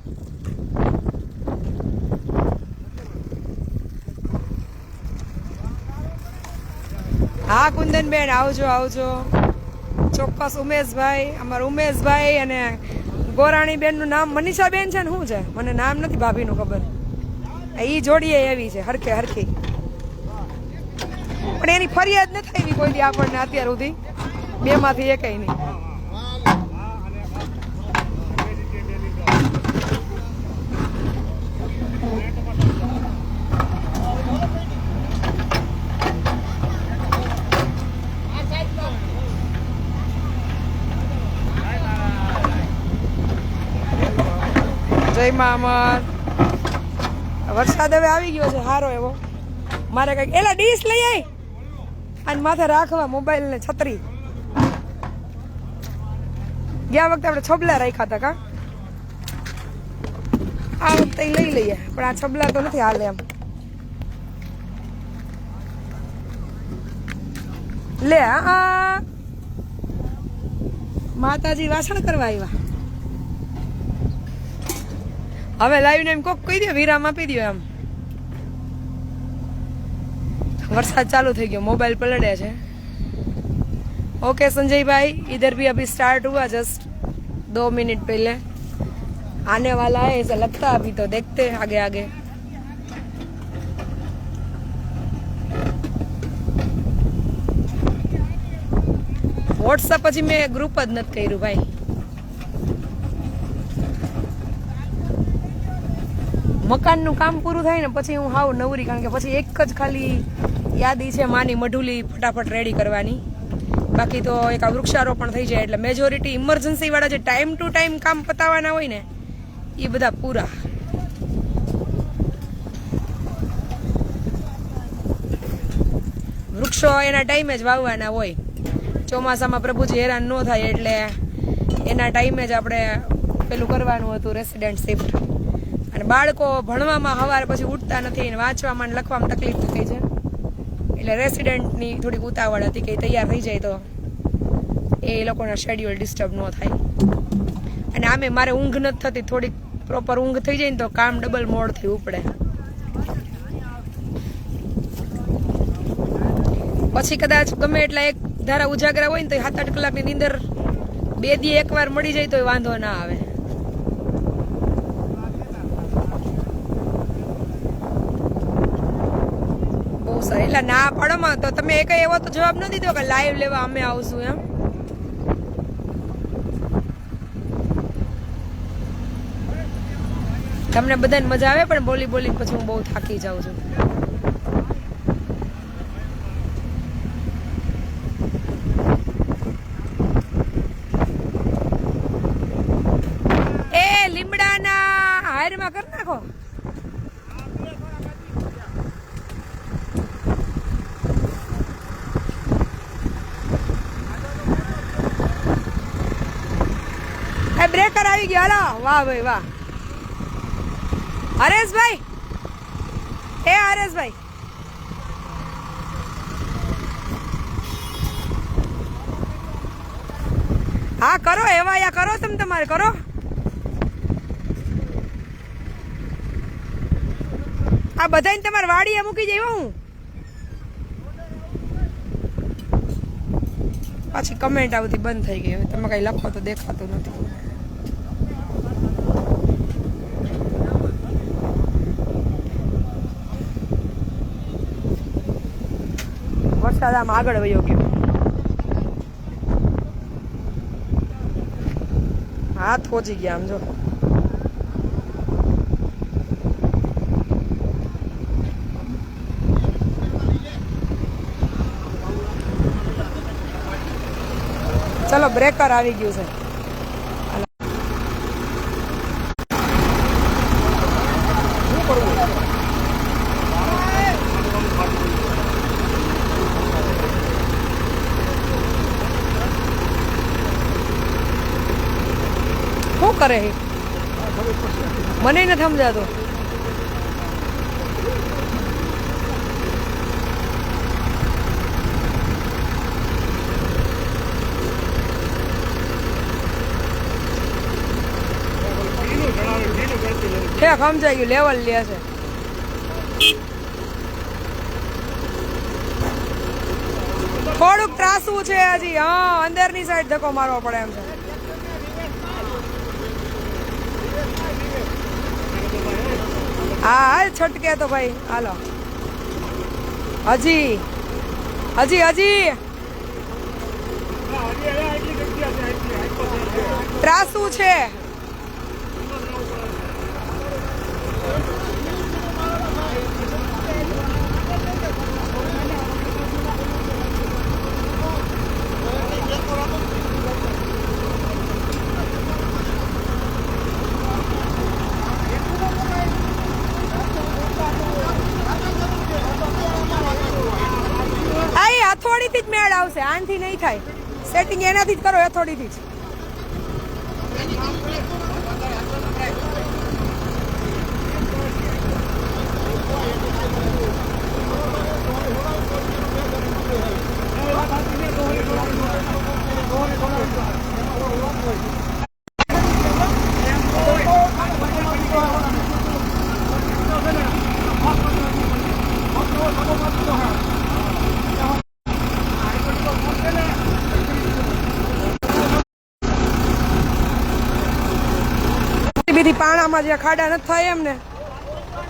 હા કુંદનબેન, આવજો આવજો ચોક્કસ. ઉમેશભાઈ, અમારા ઉમેશભાઈ અને ગોરાણી બેન નું નામ મનીષા બેન છે ને શું છે, મને નામ નથી ભાભી નું ખબર. ઈ જોડીએ એવી છે હરખે હરખી, પણ એની ફરિયાદ નથી આવી કોઈ દી આપણને અત્યાર સુધી, બે માંથી એકય નહીં. જય મા અમર. વરસાદ હવે આવી ગયો છે સારો એવો. મારે કઈક એલા ડીશ લઈ આવી અને માથે રાખવા મોબાઈલ ને છત્રી. ગયા વખતે આપણે છબલા રાખ્યા હતા કા, આ વખતે લઈ લઈએ, પણ આ છબલા તો નથી હાલે એમ. લે આ માતાજી વાસણ કરવા આવ્યા. હવે લાઈવ ને એમ કોક કહી દો, વિરામ આપી દો એમ. વરસાદ ચાલુ થઈ ગયો, મોબાઈલ પલળે છે. ओके संजय भाई, इधर भी अभी स्टार्ट हुआ, जस्ट 2 मिनट पहले आने वाला है ऐसा लगता है. अभी तो देखते हैं आगे आगे. व्हाट्सएप પછી મેં ગ્રુપ જ નથી કર્યું ભાઈ. મકાનનું કામ પૂરું થાય ને પછી હું હાવ નવરી, કારણ કે પછી એક જ ખાલી યાદી છે માની મઢુલી ફટાફટ રેડી કરવાની. બાકી તો એક આ વૃક્ષારોપણ થઈ જાય એટલે મેજોરિટી ઇમરજન્સી વાળા જે ટાઈમ ટુ ટાઈમ કામ પતાવવાના હોય ને એ બધા પૂરા. વૃક્ષો એના ટાઈમે જ વાવવાના હોય. ચોમાસામાં પ્રભુજી હેરાન ન થાય એટલે એના ટાઈમે જ આપણે પેલું કરવાનું હતું, રેસિડેન્ટ શિફ્ટ. અને બાળકો ભણવામાં સવારે પછી ઉઠતા નથી અને વાંચવામાં અને લખવામાં તકલીફ થઈ છે, એટલે રેસિડેન્ટની થોડીક ઉતાવળ હતી કે તૈયાર થઈ જાય તો એ લોકોના શેડ્યુલ ડિસ્ટર્બ ન થાય. અને આમે મારે ઊંઘ નથી થતી, થોડીક પ્રોપર ઊંઘ થઈ જાય ને તો કામ ડબલ મોડથી ઉપડે. પછી કદાચ ગમે એટલા એક ધારા ઉજાગરા હોય ને તો 7-8 કલાકની નીંદર 2 દી એકવાર મળી જાય તો વાંધો ના આવે. બહુ સારું. એટલે ના પાડોમાં તો તમે એક એવો તો જવાબ ન દીધો કે લાઈવ લેવા અમે આવશું એમ. તમને બધાને મજા આવે, પણ બોલી બોલી પછી હું બહુ થાકી જાઉં છું. એ લીમડાના હારમાં કરી નાખો. એ બ્રેકર આવી ગયો. હાલો, વાહ ભાઈ વાહ. હરેશભાઈ, એ હરેશભાઈ, હા કરો, એવા યા કરો, તમે તમારે કરો. આ બધાને તમારે વાડીએ મૂકી જાય હું. પાછી કમેન્ટ આવતી બંધ થઈ ગઈ. હવે તમે કઈ લખો તો દેખાતું નથી. વરસાદ આમ આગળ વયો ગયો. હાથ પહોંચી ગયા આમ જો. ચલો, બ્રેકર આવી ગયું છે. શું કરું? કરે છે મને નથી સમજાતું. ઠેક સમજાઈ ગયું લેવલ લે છે. થોડુંક ત્રાસું છે હજી. હા અંદરની સાઈડ ધક્કો મારવો પડે એમ છે. હા હાલ છટકે તો ભાઈ હાલો હજી હજી હજી ત્રાસું છે. હથોડીથી જ મેળ આવશે, આનથી નહીં થાય. સેટિંગ એનાથી જ કરો, હથોડીથી જ. પાણામાં જ્યાં ખાડા નથી થાય એમ ને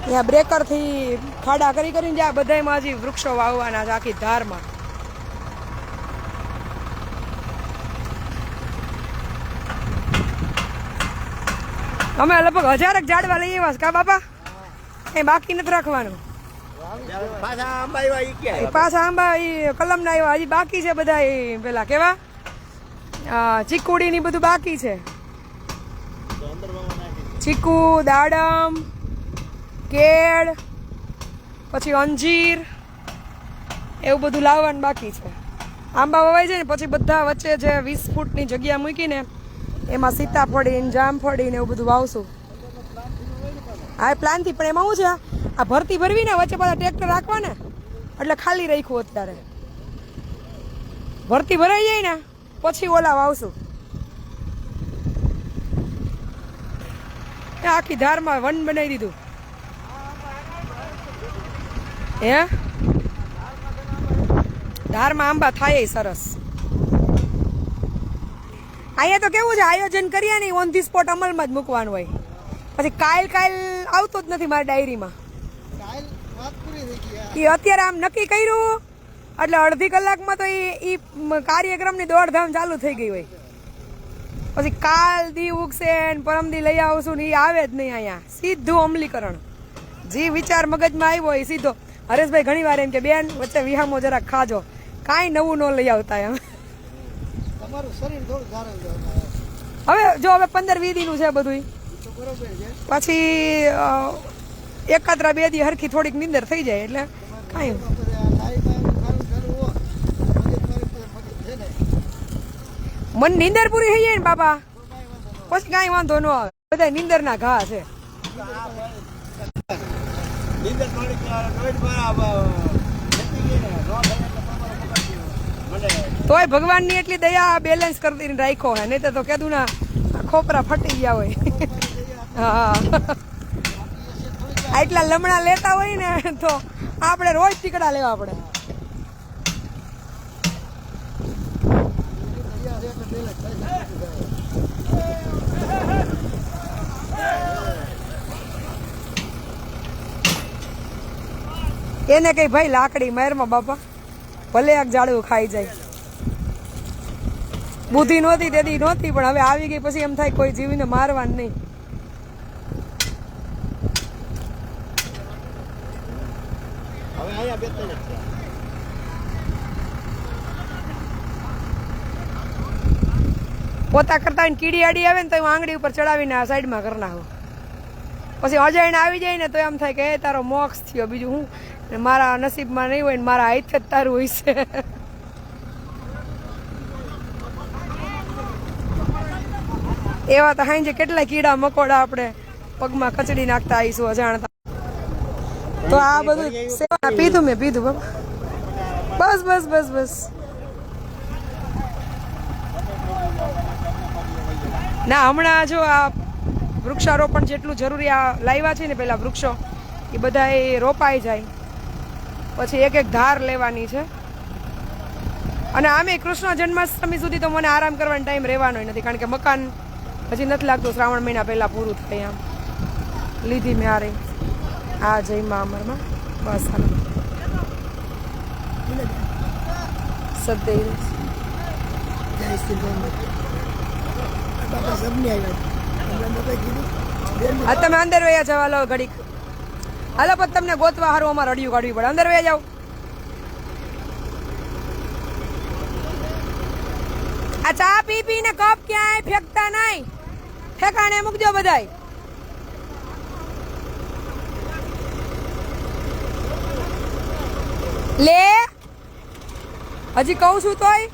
ત્યાં બ્રેકરથી ખાડા કરી કરીને જ્યાં બધામાં હજી વૃક્ષો વાવવાના છે આખી ધારમાં. અમે લગભગ 1000 ઝાડવા લઈ આવ્યા છે કા બાપા, કઈ બાકી નથી રાખવાનું. પાછા આંબા કલમના આવ્યા હજી બાકી છે બધા. પેલા કેવા ચીકુડી ની બધું બાકી છે. ચીકુ, દાડમ, કેળ, પછી અંજીર એવું બધું લાવવાનું બાકી છે. આંબા વવાઈ જાય ને પછી બધા વચ્ચે જે 20 ફૂટની જગ્યા મૂકીને એમાં સીતાફળી ને જામફળી ને એવું બધું વાવશું. હા પ્લાનથી. પણ એમાં શું છે, આ ભરતી ભરવી ને વચ્ચે બધા ટ્રેક્ટર રાખવા ને એટલે ખાલી રાખ્યું. અત્યારે ભરતી ભરાઈ જાય ને પછી ઓલા વાવશું. આખી ધારમાં વન બનાવી દીધું. હે ધારમાં આંબા થાય સરસ. અહીંયા તો કેવું છે, આયોજન કરીએ ને ઓન ધી સ્પોટ અમલમાં જ મૂકવાનું હોય. પછી કાલ આવતો જ નથી મારી ડાયરીમાં. એ અત્યારે આમ નક્કી કર્યું એટલે અડધી કલાકમાં તો એ કાર્યક્રમની દોડધામ ચાલુ થઈ ગઈ હોય. પછી કાલ દી ઉગશે ને પરમદી લઈ આવશું ને એ આવે જ નહીં. અહીંયા સીધું અમલીકરણ. જે વિચાર મગજમાં આવ્યો એ સીધો. હરેશભાઈ ઘણી વાર એમ કે બેન વચ્ચે વિહામો જરાક ખાજો, કાંઈ નવું ન લઈ આવતા એમ. હવે જો હવે 15-20 દીનું છે બધું. પછી એકાદરા 2 દી હરખી થોડીક નીંદર થઈ જાય એટલે કાંઈ. મને નીંદર પૂરી થઈ જાય ને બાપા પછી કાંઈ વાંધો ન આવે. બધા નીંદર ના ઘા છે. તોય ભગવાનની એટલી દયા બેલેન્સ કરી રાખ્યો હે, નહીં તો કીધું ના ખોપરા ફટી ગયા હોય. હા એટલા લમણા લેતા હોય ને તો આપણે રોજ ટીકડા લેવા પડે. એને કઈ ભાઈ લાકડી મારમાં બાપા ભલે એક ઝાડવું ખાઈ જાય. બુદ્ધિ નહોતી તેથી નહોતી, પણ હવે આવી ગઈ પછી એમ થાય કોઈ જીવીને મારવાનું નહીં. પોતા કરતા કીડી આડી આવે ને તો હું આંગળી ઉપર ચડાવીને આ સાઈડમાં કરી નાખું. પછી અજાઈને આવી જાય ને તો એમ થાય કે એ તારો મોક્ષ થયો. બીજું હું મારા નસીબમાં નહીં હોય ને મારા હાથ જ તારું હોય છે. એવા તો હાઈ કેટલા કીડા મકોડા આપણે પગમાં કચડી નાખતા આવીશું અજાણતા. તો આ બધું સેવા પીધું મેં પીધું બાબા. બસ બસ બસ બસ. ના હમણાં જો આ વૃક્ષારોપણ જેટલું જરૂરી આ લાવ્યા છે ને પેલા વૃક્ષો એ બધા એ રોપાઈ જાય પછી એક એક ધાર લેવાની છે. અને આમે કૃષ્ણ જન્માષ્ટમી સુધી તો મને આરામ કરવાનો ટાઈમ રહેવાનો નથી કારણ કે મકાન હજી નથી લાગતું શ્રાવણ મહિના પહેલા પૂરું થાય. આમ લીધી મેં આ રહી આ જયમાં અમરમાં બસ હાલો સદૈવ હા તમે અંદર વયા જાવ. હાલો ઘડીક હાલો પછી તમને ગોતવા હારું અમારે અડિયું કાઢવી પડે. અંદર વયા જાવ. આ ચા પી પીને કપ ક્યાંય ફેંકતા નહીં, ઠેકાણે મૂકજો બધાય. લે હજી કહું છું તોય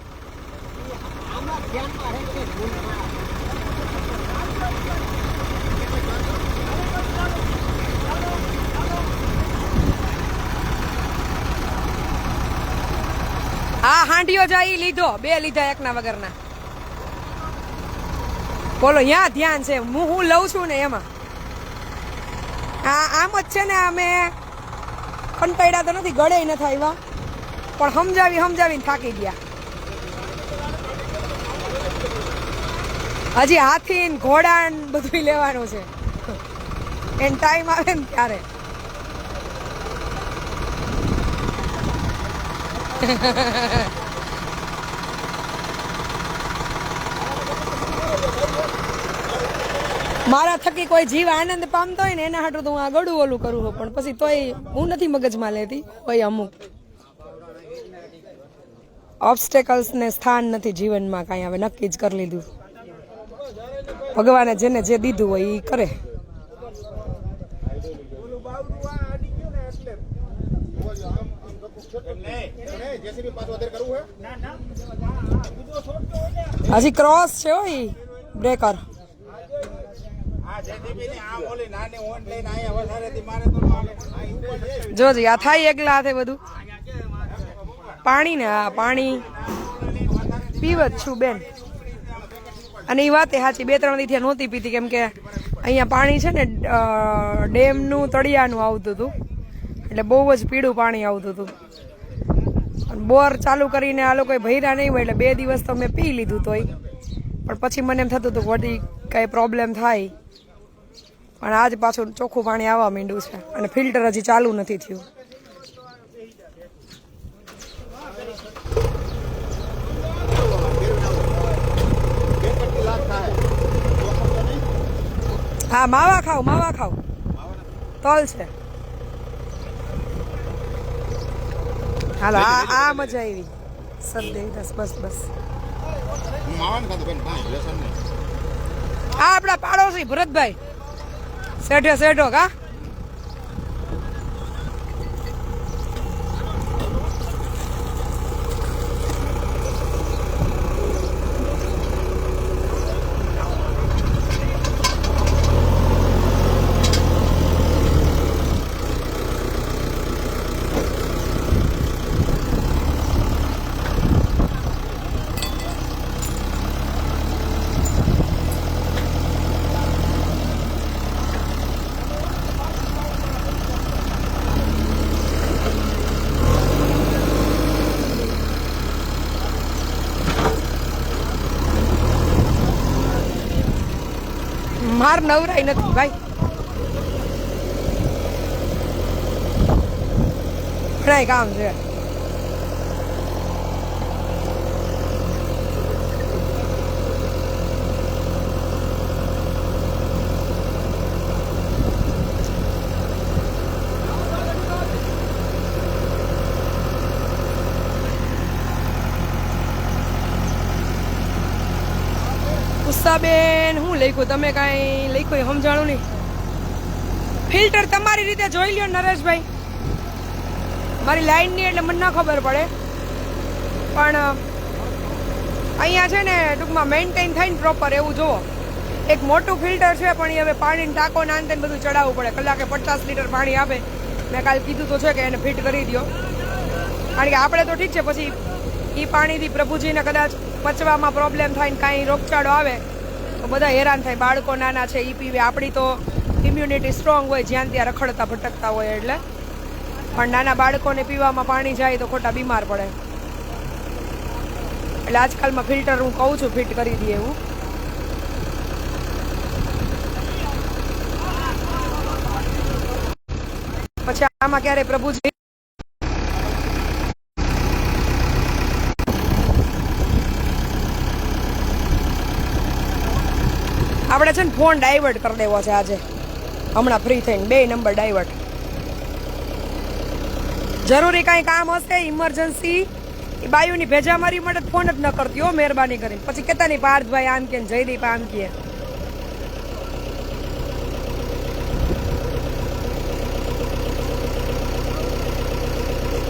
હા હાંડિયો જાય લીધો, 2 લીધા એકના વગરના. બોલો યા ધ્યાન છે હું લઉં છું ને એમાં. આમ જ છે ને અમે કંટાળ્યા તો નથી, ગળે નથી આવ્યા પણ સમજાવીને થાકી ગયા. હજી હાથી ને ઘોડા ને બધું લેવાનું છે એને ટાઈમ આવે ને ત્યારે. મારા થકી કોઈ જીવ આનંદ પામતો હોય ને એના હાટું તો હું આ ગળું ઓલું કરું પણ પછી તોય હું નથી મગજમાં લેતી. કોઈ અમુક ઓબ્સ્ટેકલ્સ ને સ્થાન નથી જીવનમાં કાંઈ. હવે નક્કી જ કરી લીધું ભગવાને જેને જે દીધું હોય એ કરે. હજી ક્રોસ છે હોય બ્રેકર. જોજી આ થાય એકલા હાથે બધું પાણી ને. હા પાણી પીવ જ છું બેન. અને એ વાતે સાચી 2-3 દીથી નહોતી પીતી કેમ કે અહીંયા પાણી છે ને ડેમનું તળિયાનું આવતું હતું એટલે બહુ જ પીળું પાણી આવતું હતું. બોર ચાલુ કરીને આ લોકોએ ભર્યા નહીં હોય એટલે 2 દિવસ તો મેં પી લીધું તોય પણ પછી મને એમ થતું હતું વળી કઈ પ્રોબ્લેમ થાય. પણ આજ પાછું ચોખ્ખું પાણી આવવા માંડ્યું છે અને ફિલ્ટર હજી ચાલુ નથી થયું. હા માવા ખાવ તલ છે. હાલો આ મજા આવી સદૈવ બસ બસ. આ આપડા પાડોશી ભરતભાઈ શેઠો કા માર નવરાઈ નથી ભાઈ. ઘણાય કામ છે. બેન હું લખ્યું તમે કાંઈ લખ્યું સમજાણું નહીં. ફિલ્ટર તમારી રીતે જોઈ લ્યો નરેશભાઈ. મારી લાઈનની એટલે મને ના ખબર પડે પણ અહીંયા છે ને ટૂંકમાં મેન્ટેન થાય ને પ્રોપર એવું જુઓ. એક મોટું ફિલ્ટર છે પણ એ હવે પાણીની ટાંકો નાનતે બધું ચડાવવું પડે. કલાકે 50 લીટર પાણી આપે. મેં કાલે કીધું તો છે કે એને ફિટ કરી દો, કારણ કે આપણે તો ઠીક છે, પછી એ પાણીથી પ્રભુજીને કદાચ પચવામાં પ્રોબ્લેમ થાય ને કાંઈ રોગચાળો આવે તો બધા હેરાન થાય. બાળકો નાના છે એ પીવે, આપણી તો ઇમ્યુનિટી સ્ટ્રોંગ હોય જ્યાં ત્યાં રખડતા ભટકતા હોય એટલે, પણ નાના બાળકોને પીવામાં પાણી જાય તો ખોટા બીમાર પડે. એટલે આજકાલમાં ફિલ્ટર હું કહું છું ફિટ કરી દઈએ એવું. પછી આમાં ક્યારે પ્રભુજી આપણે છે ને ફોન ડાયવર્ટ કરી દેવો છે આજે, હમણાં ફ્રી થઈને 2 નંબર ડાયવર્ટ. જરૂરી કાંઈ કામ હશે ઇમરજન્સી, એ બાયુની ભેજા મારી માટે ફોન જ ન કરતી હો મહેરબાની કરીને. પછી કહેતા નહીં પાર્થભાઈ આમ કે જયદીપ આમ કે.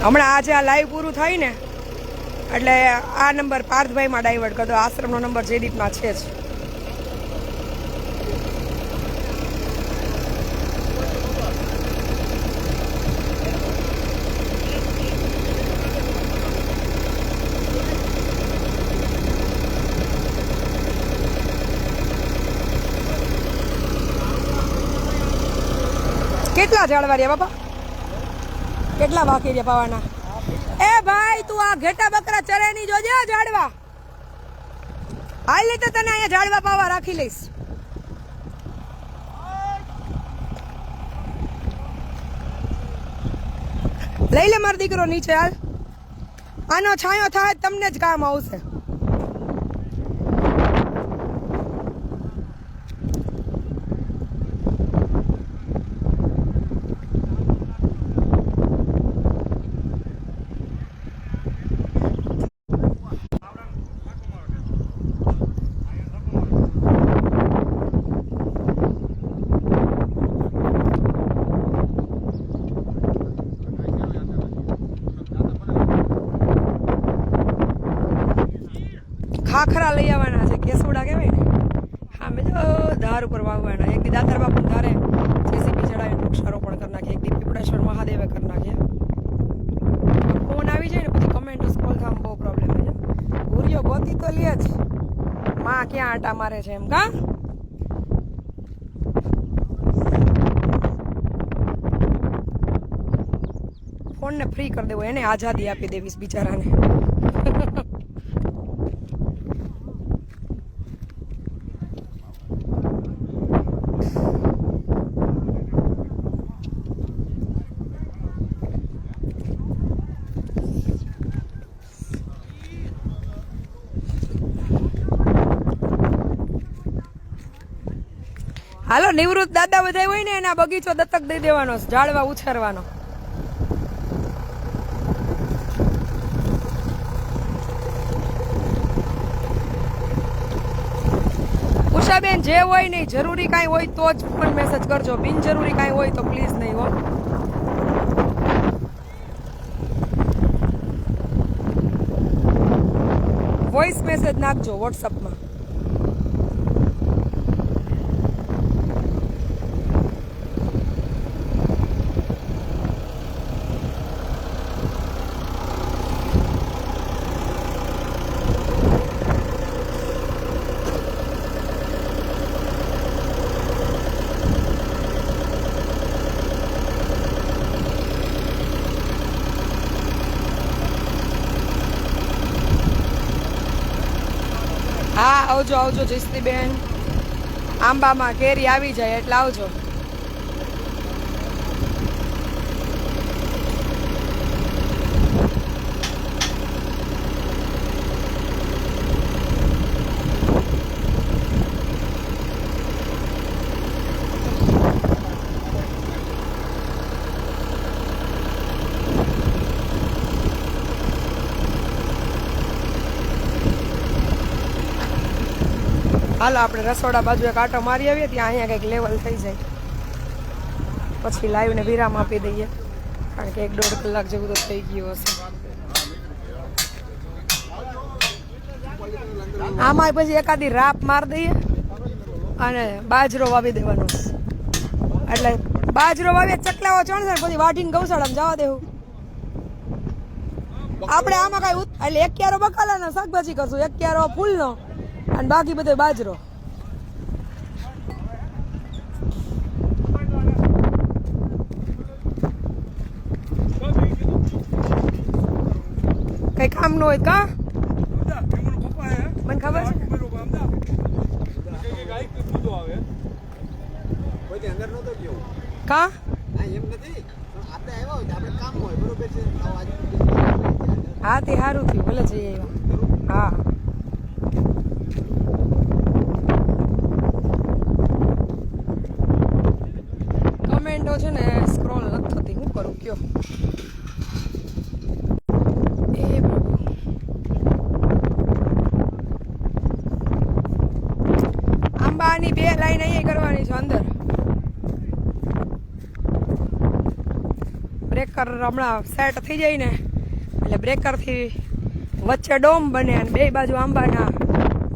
હમણાં આજે આ લાઈવ પૂરું થાય ને એટલે આ નંબર પાર્થભાઈમાં ડાયવર્ટ કરી દો. આશ્રમનો નંબર જયદીપમાં છે જ. કેટલા ઝાડવા રહ્યા બાપા, કેટલા બાકી રહ્યા પાવાના? એ ભાઈ તું આ ઘેટા બકરા ચરે ની જોજે ઝાડવા. હાલ નહીં તો તને અહીંયા ઝાડવા પાવા રાખી લઈશ. લઈ લે મારો દીકરો નીચે હાલ. આનો છાંયો થાય તમને જ કામ આવશે. ખાખરા લઈ આવવાના છે, કેસુડા કહેવાય ને. હા મેં તો ધાર ઉપર વાવવાના. એક દી દાતાર બાપુ ધારે જેસીબી ચડાવીને વૃક્ષારોપણ કરી નાખીએ, એક દી પીપળેશ્વર મહાદેવે કરી નાખીએ. ફોન આવી જાય ને પછી કમેન્ટ સ્ક્રોલ થવામાં બહુ પ્રોબ્લેમ થાય છે. ભૂરીઓ ગોતી તો લે જ, માં ક્યાં આટા મારે છે એમ કા. ફોનને ફ્રી કરી દેવો, એને આઝાદી આપી દેવીશ બિચારાને. હાલો નિવૃત્ત દાદા બધા હોય ને એના બગીચો દત્તક દઈ દેવાનો, ઝાડવા ઉછેરવાનો. ઉષાબેન જે હોય નહીં, જરૂરી કાંઈ હોય તો જ ફોન મેસેજ કરજો, બિનજરૂરી કાંઈ હોય તો પ્લીઝ નહીં હો. વોઇસ મેસેજ નાખજો વોટ્સઅપમાં. હા આવજો આવજો જયશ્રીબેન, આંબામાં કેરી આવી જાય એટલે આવજો. હાલો આપણે રસોડા બાજુ એક આટો મારી આવીએ, ત્યાં અહીંયા કંઈક લેવલ થઈ જાય પછી લાઈવને વિરામ આપી દઈએ, કારણ કે 1-1.5 કલાક જેવું તો થઈ ગયું હશે. આમાં પછી એકાદી રાપ મારી દઈએ. અને બાજરો વાવી દેવાનો એટલે બાજરો વાવીએ ચકલાઓ ચણશે પછી વાટીને ગૌશાળામાં જવા દેવું આપણે આમાં કઈ એટલે એક ક્યારો બકાલાનો શાકભાજી કરશું એક ક્યારો ફૂલનો અને બાકી બધો બાજરો કઈ કામ નું હોય કા મને ખબર છે કા હા તે સારું થયું ભલે જઈ આવ્યા હા કમેન્ટો છે ને સ્ક્રોલ નથી થતી હું કરું કયો એ પ્રભુ આંબાની 2 લાઈન અહીંયા કરવાની છે અંદર બ્રેકર હમણાં સેટ થઈ જાય ને એટલે બ્રેકરથી વચ્ચે ડોમ બને અને 2 બાજુ આંબાના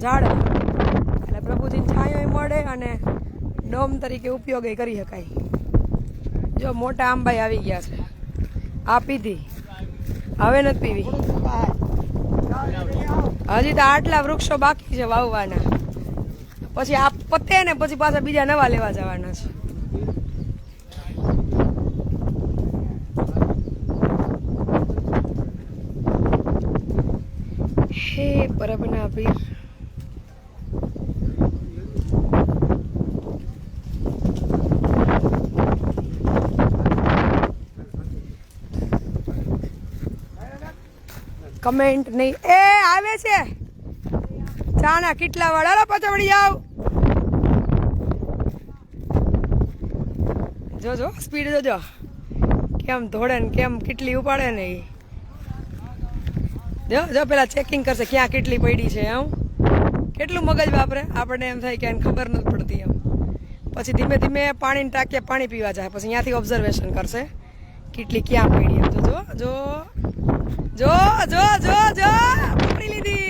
ઝાડ એટલે પ્રભુજીને છાંયો મળે અને ડોમ તરીકે ઉપયોગ કરી શકાય જો મોટા આંબા આવી ગયા છે આ પીધી હવે નથી પીવી હજી તો આટલા વૃક્ષો બાકી છે વાવવાના પછી આ પતે ને પછી પાછા બીજા નવા લેવા જવાના છે હે પરબના પીર કમેન્ટ નહીં એ આવે છે ચાના કેટલા વાળા પાછા વળી જાવ જોજો સ્પીડ જોજો કેમ દોડે ને કેમ કેટલી ઉપાડે ને જો જો પેલા ચેકિંગ કરશે ક્યાં કેટલી પડી છે એમ કેટલું મગજ વાપરે આપણને એમ થાય કે એને ખબર નથી પડતી એમ પછી ધીમે ધીમે પાણીની ટાંકીએ પાણી પીવા જાય પછી અહીંયાથી ઓબ્ઝર્વેશન કરશે કેટલી ક્યાં પડી એમ જો જો જો જો જો જો પકડી લીધી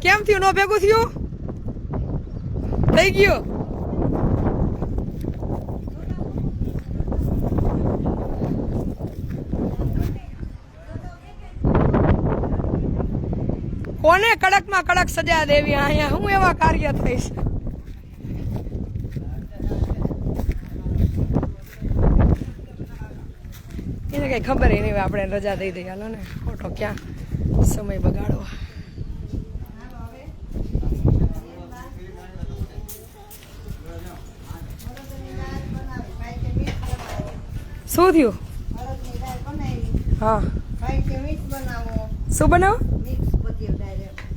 કેમ થયું નો ભેગું થયું થઈ ગયું કોને કડકમાં કડક સજા દેવી અહીંયા હું એવા કાર્ય થઈશ એને કઈ ખબર નહીં આપણે રજા દઈ દઈએ હાલો ને ખોટો ક્યાં સમય બગાડો શું થયું હા શું બનાવો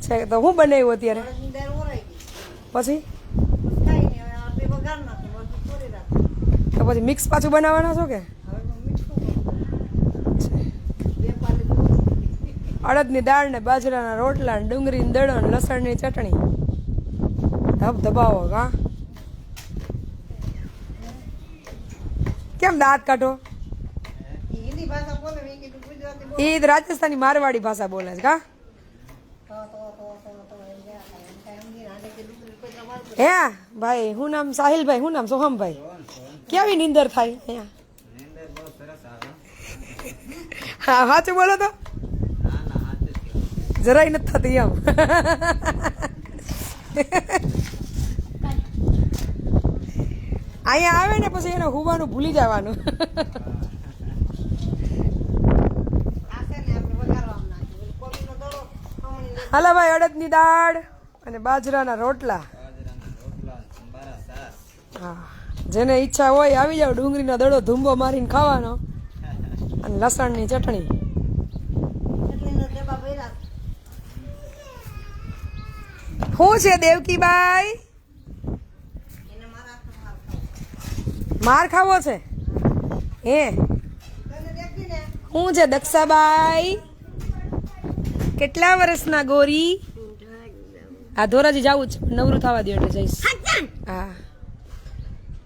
છે તો હું બનાવ્યું અત્યારે પછી તો પછી મિક્સ પાછું બનાવવાના છો કે અડદની દાળ ને બાજરાના રોટલા ને ડુંગળી દળો ને લસણની ચટણી ધબ ધબાવો કા કેમ દાંત કાઢો એ રાજસ્થાની મારવાડી ભાષા બોલે છે કા હે ભાઈ હું નામ સાહિલભાઈ હું નામ સોહમભાઈ કેવી નીંદર થાય અહીંયા હા સાચું બોલો તો જરાય નથી થતી એમ અહીંયા આવે ને પછી એને હુવાનું ભૂલી જવાનું હાલા ભાઈ અડદની દાળ અને બાજરાના રોટલા હા જેને ઈચ્છા હોય આવી જાવ ડુંગળીનો દડો ધૂંબો મારીને ખાવાનો અને લસણની ચટણી શું છે દેવકીબાઈ માર ખાવો છે હે શું છે દક્ષાબાઈ કેટલા વર્ષના ગોરી આ ધોરાજી જવું જ નવરું થવા દે એટલે જઈશ હા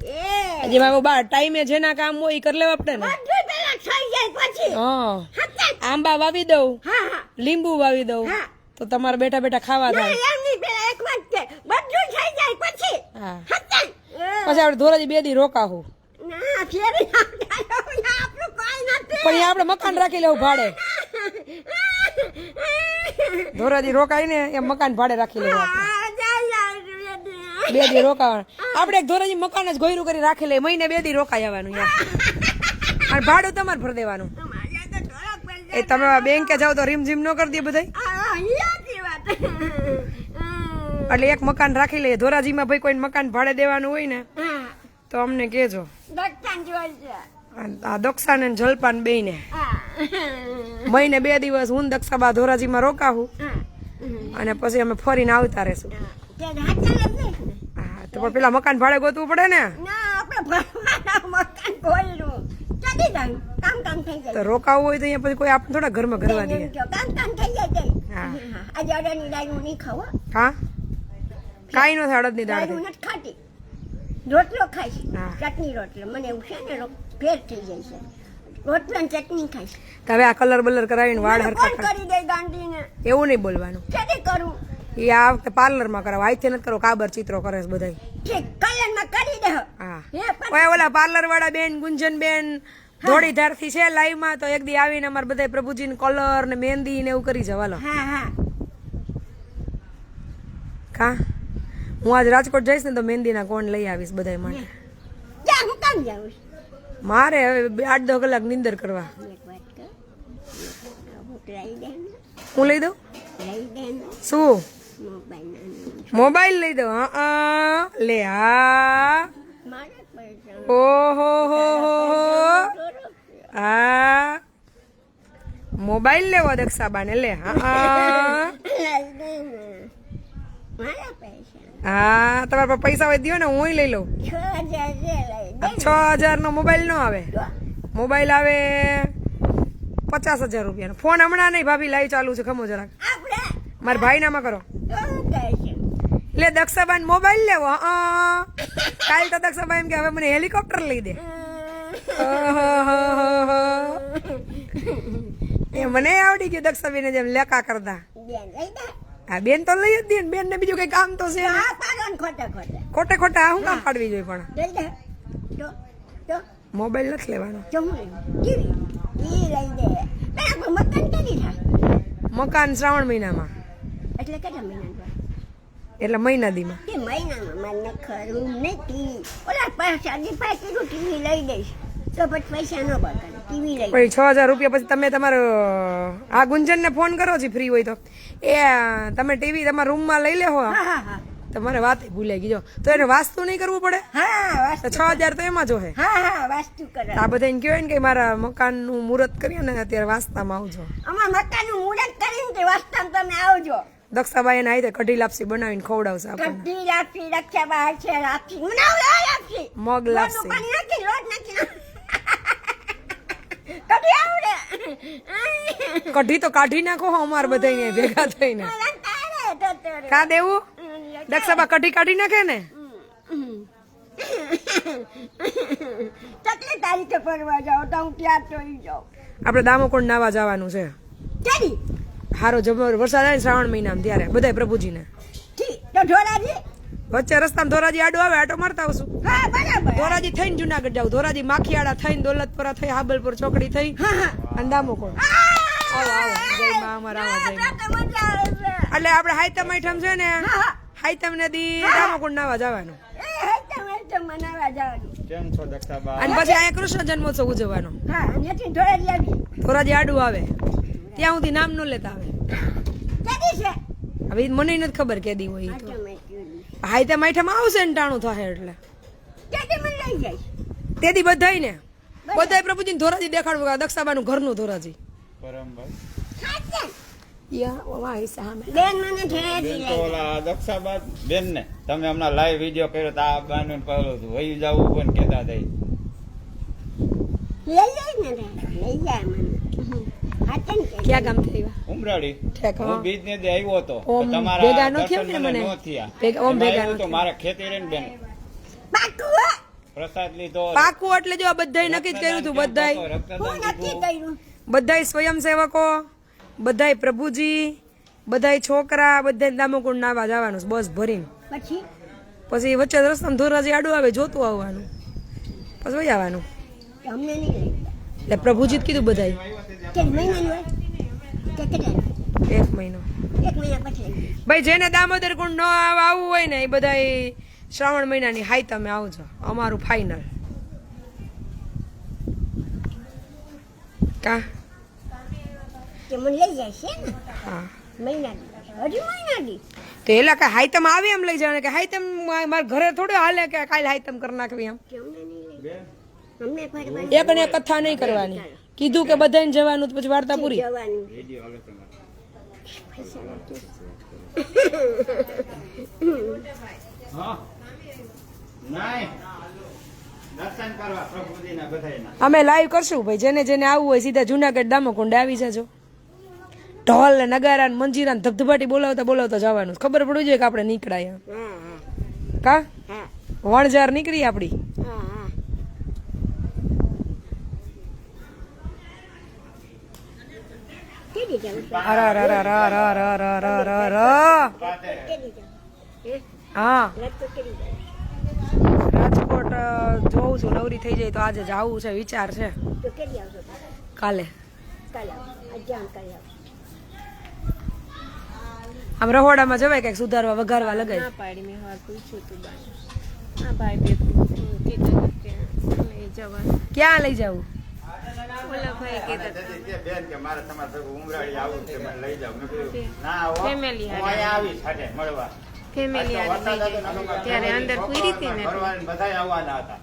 હજી મારે બા ટાઈમે જેના કામ હોય ઈ કરી લેવા પડે ને બધું પેલા થઈ જાય પછી હા હત્તા આંબા વાવી દઉં હા હા લીંબુ વાવી દઉં હા. તો તમારે બેઠા બેઠા ખાવા થાય એમની પેલા એક વાત છે બધું થઈ જાય પછી હા હત્તા પછી આપણે ધોરાજી 2 દી રોકાવું ના ફેરી આપણું કોઈ નથી પણ અહીંયા આપણે મકાન રાખી લેવું ભાડે ધોરાજી રોકાય ને એમ મકાન ભાડે રાખી લેવું આપણે 2 દી રોકાવાનું આપણે એક ધોરાજી મકાન જ ગોયરું કરી રાખી લઈએ મહિને 2 દી રોકાઈ આવવાનું યાર અને ભાડું તમારે ભરી દેવાનું એ તમે બેંકે જાવ તો રીમઝીમ ન કરી દે બધાય એટલે એક મકાન રાખી લઈએ ધોરાજીમાં ભાઈ કોઈ મકાન ભાડે દેવાનું હોય ને તો અમને કહેજો આ દક્ષા ને જલપાન બેયને મહિને 2 દિવસ હું દક્ષાબા ધોરાજીમાં રોકાવું અને પછી અમે ફરીને આવતા રહેશું હા તો પણ પેલા મકાન ભાડે ગોતવું પડે ને તો રોકાવું હોય તો અહીંયા પછી કોઈ આપણે થોડા ઘરમાં ઘરવા દે હા હા કાંઈ ન થાય અડદની દાળ ખાતી રોટલો ખાઈશ હા. ચટણી રોટલો મને એવું છે ને ફેર થઈ જાય છે રોટલો ને ચટણી ખાઈશ તો હવે આ કલર બલર કરાવીને વાળ મને હરખા કોણ કર કરી દે ગાંધીને એવું નહીં બોલવાનું કેદી કરું એ આ વખતે પાર્લરમાં કરાવો આઈથી નથી કરો કાબર ચિત્રો કરે છે બધાય ઠીક કલરમાં કરી દે હા હે પણ ઓય ઓલા પાર્લર વાળા બેન ગુંજન બેન ધોળીધાર થી છે લાઈવ માં તો એક દી આવીને અમાર બધા પ્રભુજી ને કલર ને મહેંદી ને એવું કરી જવાલો હા હા કા હું આજ રાજકોટ જઈશ ને તો મહેંદી ના કોણ લઈ આવીશ બધા માટે ક્યાં હું કામ જાઉં છું? મારે હવે 8-10 કલાક નીંદર કરવા એક વાત કર બુક લઈ દે ને હું લઈ દઉં લઈ દે ને શું મોબાઈલ મોબાઈલ લઈ દઉં હા લે હા મારા પૈસા ઓહો હો હો હા મોબાઈલ લેવો દક્ષાબાને લે હા લઈ દે ને મારા પૈસા હા તમારા પાસે પૈસા હોય દ્યો ને હું લઈ લઉં 6,000 જે લઈ દે 6,000 નો મોબાઈલ નો આવે મોબાઈલ આવે 50,000 રૂપિયાનો ફોન હમણાં નહીં ભાભી લાઈવ ચાલુ છે ખમો જરાક આપણે મારા ભાઈ નામાં કરો શું કહીશું લે દક્ષાબાન મોબાઈલ લેવો કાલ તો દક્ષાબા એમ કે હવે મને હેલિકોપ્ટર લઈ દે એ મને આવડી ગયું દક્ષાબેન જેમ લેકા કરતા બેન લઈ દે હા બેન તો લઈ જ દે ને બેન ને બીજું કઈ કામ તો છે ને. આ પાડો ને ખોટા ખોટા ખોટે ખોટા આ શું કામ પાડવી જોઈએ પણ લઈ દે તો મોબાઈલ નથી લેવાનો જમવું ટીવી ઈ લઈ દે પેલા મકાન કેદી થાય મકાન શ્રાવણ મહિનામાં એટલે કેટલા મહિના એટલે મહિના દીમાં તે મહિનામાં મને ખરું નથી ઓલા પૈસા દીપાય કીધું ટીવી લઈ દઈશ તો પછી પૈસા ન બગાડે ટીવી લઈ પછી 6,000 રૂપિયા પછી તમે તમારો આ ગુંજન ને ફોન કરો છો ફ્રી હોય તો એ તમે ટીવી તમારા રૂમમાં લઈ લેવો હા હા હા તમારે વાત ભૂલાઈ ગઈ જો તો એને વાસ્તુ નહીં કરવું પડે હા તો વાસ્તુ 6,000 તો એમાં જોહે હા હા વાસ્તુ કરે આ બધા એને કહેવાય ને કે મારા મકાનનું મુહૂર્ત કરીએ ને અત્યારે વાસ્તામાં આવજો અમાર મકાનનું મુહૂર્ત કરીને તે વાસ્તામાં તમે આવજો દક્ષાબાઈ એને આઈ કઢી લાપસી બનાવીને ખવડાવશે આપણને કઢી લાપસી રક્ષા બહાર છે લાપસી બનાવ લાપસી મગ લાપસી. પાણી નાખી લોટ નાખી કઢી આવડે કઢી તો કાઢી નાખો હો અમારે બધા અહીંયા ભેગા થઈને કા દેવું દક્ષાબા કઢી કાઢી નાખે ને કેટલી તારીખે ફરવા જાઓ તો હું ત્યાં જોઈ જાઉં આપણે દામોકોટ નાવા જવાનું છે કેરી હારો જબર વરસાદ આવે ને શ્રાવણ મહિનામાં ત્યારે બધાય પ્રભુજીને ઠીક તો ઢોલાજી વચ્ચે રસ્તામાં ધોરાજી આડો આવે આટો મારતા આવશું હા બરાબર ધોરાજી થઈને જુનાગઢ જાવ ધોરાજી માખીયાળા થઈને દોલતપુરા થઈ હાબલપુર ચોકડી થઈ હા હા અને દામોકોટ આવો આવો જય મા અમાર આવો જય મા. તો મજા આવે છે એટલે આપણે હાઈતમ આઈટમ છે ને હા હાઈતમ નદી દામોકોટ નાવા જવાનું એ હેતમ મનાવા જવાનું કેમ છો દક્ષાબા અને પછી અહીંયા કૃષ્ણ જન્મોત્સવ ઉજવવાનો હા અહીંયાથી ઢોલાજી આવી ધોરાજી આડું આવે ત્યાં સુધી નામ ન લેતા આવે કેદી છે હવે ઈ મને નથી ખબર કેદી હોય ઈ તો ઓટોમેટિક હાઈતમ આઈટમ આવશે ને ટાણું થશે એટલે કેદી મને લઈ જાય તેથી બધાય ને બધાય પ્રભુજીને ધોરાજી દેખાડવું કે આ દક્ષાબાનું ઘરનું ધોરાજી પરમભાઈ સાચે યા વાહ સામે બેન મને ઠેરથી બેન લઈ તો ઓલા દક્ષાબા બેન ને તમે હમણાં લાઈવ વિડીયો કર્યો તો આ બાનું પહેલું વહી જવું પણ કેતા થઈ જાય ને લઈ જાય મને હાચન કે ક્યાં ગામ થી આવ્યા ઉમરાડી ઠેક, હા. હું બિઝનેસ દે આવ્યો હતો ઓમ તો ભેગા ન દર્શન થયા ને મને? ન થયા ભેગા- ઓમ એમાં ભેગા આવ્યું ન તો થયા. મારા ખેતી રે ને બેન પાકું પ્રસાદ લીધો, પાકું એટલે જો આ બધાય નક્કી જ કર્યું હતું, બધાય હું રક્તદાન નક્કી કીધું. કર્યું. બધાય સ્વયંસેવકો, બધાય પ્રભુજી, બધાય છોકરા, બધાય દામોકુંડ નાવા જવાનું છે બસ ભરીને. પછી પછી વચ્ચે રસ્તામાં ધોરાજી આડું આવે જોતું આવવાનું, પછી વહી આવવાનું. અમને નહીં લઈ ગયા. એટલે પ્રભુજી જ કીધું બધાય કે મહિનાનું હોય કે કેટલાનું? 1 મહિનો. 1 મહિના પછી લઈ ગયા. ભાઈ જેને દામોદર કુંડ ન આવવું હોય ને એ બધાય શ્રાવણ મહિનાની હાઈ તમે આવજો, અમારું ફાઇનલ. કા કે મને લઈ જાય છે ને હા મહિના દી, હજી મહિના દી. તો એલા કે હાઈતમ આવે એમ લઈ જવાનું, કે હાઈતમ મારા ઘરે થોડું હાલે કે કાલે હાઈતમ કરી નાખવી એમ. કે અમને નહીં લઈ જાય. અમને ફરવાનું એક ને એક કથા નહીં કરવાની, કીધું કે બધાને જવાનું તો પછી વાર્તા પૂરી. જવાનું. રેડિયો હાલે તમારે. પૈસા નથી. હા નહીં, દર્શન કરવા પ્રભુજીના બધાયના. અમે લાઈવ કરશું ભાઈ, જેને જેને આવવું હોય સીધા જુનાગઢ દામોકુંડ આવી જજો. ઢોલ ને નગારા ને મંજીરા ને ધબધબાટી બોલાવતા બોલાવતા જવાનું, ખબર પડવી જોઈએ કે આપણે નીકળાય એમ. હા હા કા હા વણઝાર નીકળી આપડી. હા હા. કેદી જવું છે? અર અર અર અર અર અર અર અર અર અર અર. કેદી જવું? હે? હા રાજકોટ કેદી જવું? રાજકોટ જોઉં છું, નવરી થઈ જાય તો આજે જ આવવું છે, વિચાર છે તો કેદી આવશો તમે? કાલે. કાલે આવો. આજ જાણ કાલે આવો. આમ રહોડામાં જવાય કઈક સુધારવા વઘારવા લગાય. ના પાડી મેં વાર પૂછ્યું તું બાને. આ ભાઈ ભેગું કીધું કે લઈ જવાનું. ક્યાં લઈ જવું? ઓલા ભાઈ કીધા તે બેન કે મારે તમારે ભેગું ઉમરાળી આવું છે, મને લઈ જાવ. મેં કીધું ના હો, Family હું હારે. અહીંયા આવીશ હાટે મળવા. ફેમિલી આ તો લઈ વરસાદ હતો ને, જાય ત્યારે અંદર પૂરી હતી ને ભરવાને બધાય આવવાના હતા.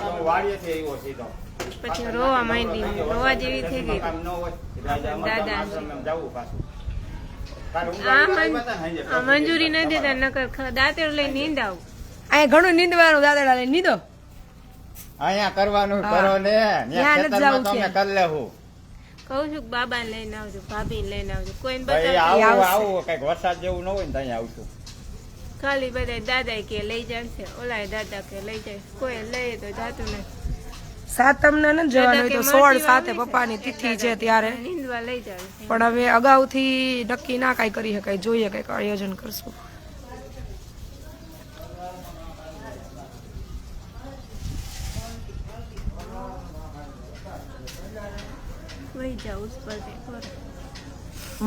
હું વાડીએથી આવ્યો સીધો. પછી રોવા માંડી, રોવા જેવી થઈ ગઈ. કામ ન હોય એટલે આજે અમારે દાદા. આશ્રમમાં જવું પાછું. કાલે આ ઉમરાળી આવ્યા હતા ને સાંજે. આ મંજૂરી ન દેતા નકર દાંતેર લઈ નીંદ આવું. અહીંયા ઘણું નીંદવાનું, દાદાડા લઈને નીંદો. અહીંયા કરવાનું હા. કરો ને, ત્યાં ત્યાં નથી ખેતરમાં જાવું તો અમે છે. કરી લેવું. કહું છું કે બાબાને લઈને આવજો, ભાભીને લઈને આવજો, કોઈને ભાઈ બતાવજો. આવું આવશે. આવું કઈક વરસાદ જેવું ન હોય ને ત્યાં આવશું. ખાલી બધા દાદા કે લઈ જશે, ઓલા દાદા કે લઈ જાય, કોઈ લઈ તો જાતું નથી. સાતમને નથી જવાનું હોય તો દાદા કે 16 મળતી સાતે વાવી છે. પપ્પાની તિથિ છે ત્યારે, નીંદવા લઈ જાય. પણ હવે અગાઉથી નક્કી ના કાંઈ કરી શકાય, જોઈએ કંઈક આયોજન કરશું. વહી જાઉં પછી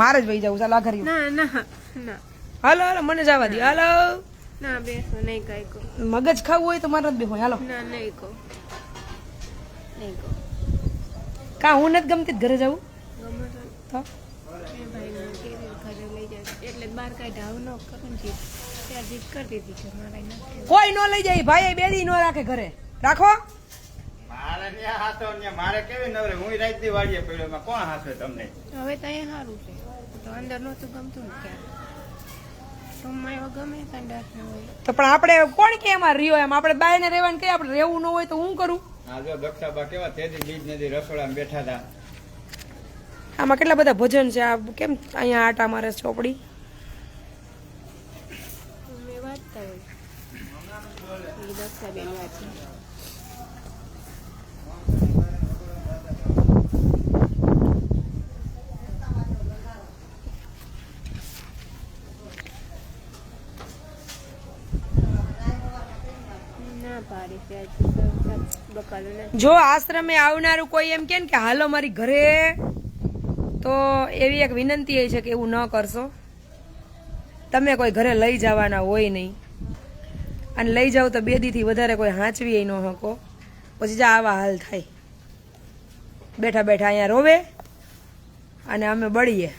મારે જ વહી જવું, ચાલ આઘારી. ના ના ના હાલો હાલો મને જવા દો, હાલો. ના બેસો નહીં કઈ કહું. મગજ ખાવું હોય તો મારે જ બેહો, હાલો. ના નહીં કહું, નહીં કહું. કા હું નથી ગમતી જ ઘરે જવું ગમે તો તો એ ભાઈને કેવી ઘરે લઈ જાય એટલે જ બહાર કાંઈ ઢાવ ન કરે ને જીત ત્યાં જીત કરી દીધી છે મારે નથી. કોઈ નો લઈ જાય, ભાઈ બે દી નો રાખે ઘરે, રાખો. મારે ત્યાં હાથો ને મારે કેવી નવરે, હું રાતની વાડીએ પડ્યો, એમાં કોણ હાથે તમને? હવે તો અહીંયા સારું છે, તો અંદર નહોતું ગમતું ને ક્યાં રૂમમાં એવા ગમે ઠંડા હોય. તો પણ આપણે કોણ કે એમાં રહ્યો એમ, આપણે બાયને રહેવાનું કે આપણે રહેવું ન હોય તો હું કરું. આ જો દક્ષાબા કેવા તેજી બીજ નદી રસોડામાં બેઠા હતા. આમાં કેટલા બધા ભજન છે, આ કેમ અહીંયા આટા મારે છે ચોપડી. અમે વાંચતા હોય એ દક્ષાબેન વાંચે. ના પાડી છે આજ બકાલો નથી. જો આશ્રમે આવનારું કોઈ એમ કે ને કે હાલો મારી ઘરે, તો એવી એક વિનંતી એ છે કે એવું ન કરશો. તમે કોઈ ઘરે લઈ જવાના હોય નહીં, અને લઈ જાવ તો 2 દીથી વધારે કોઈ હાંચવી ન શકો, પછી જા આવા હાલ થાય. બેઠા બેઠા અહીંયા રોવે અને અમે બળીએ.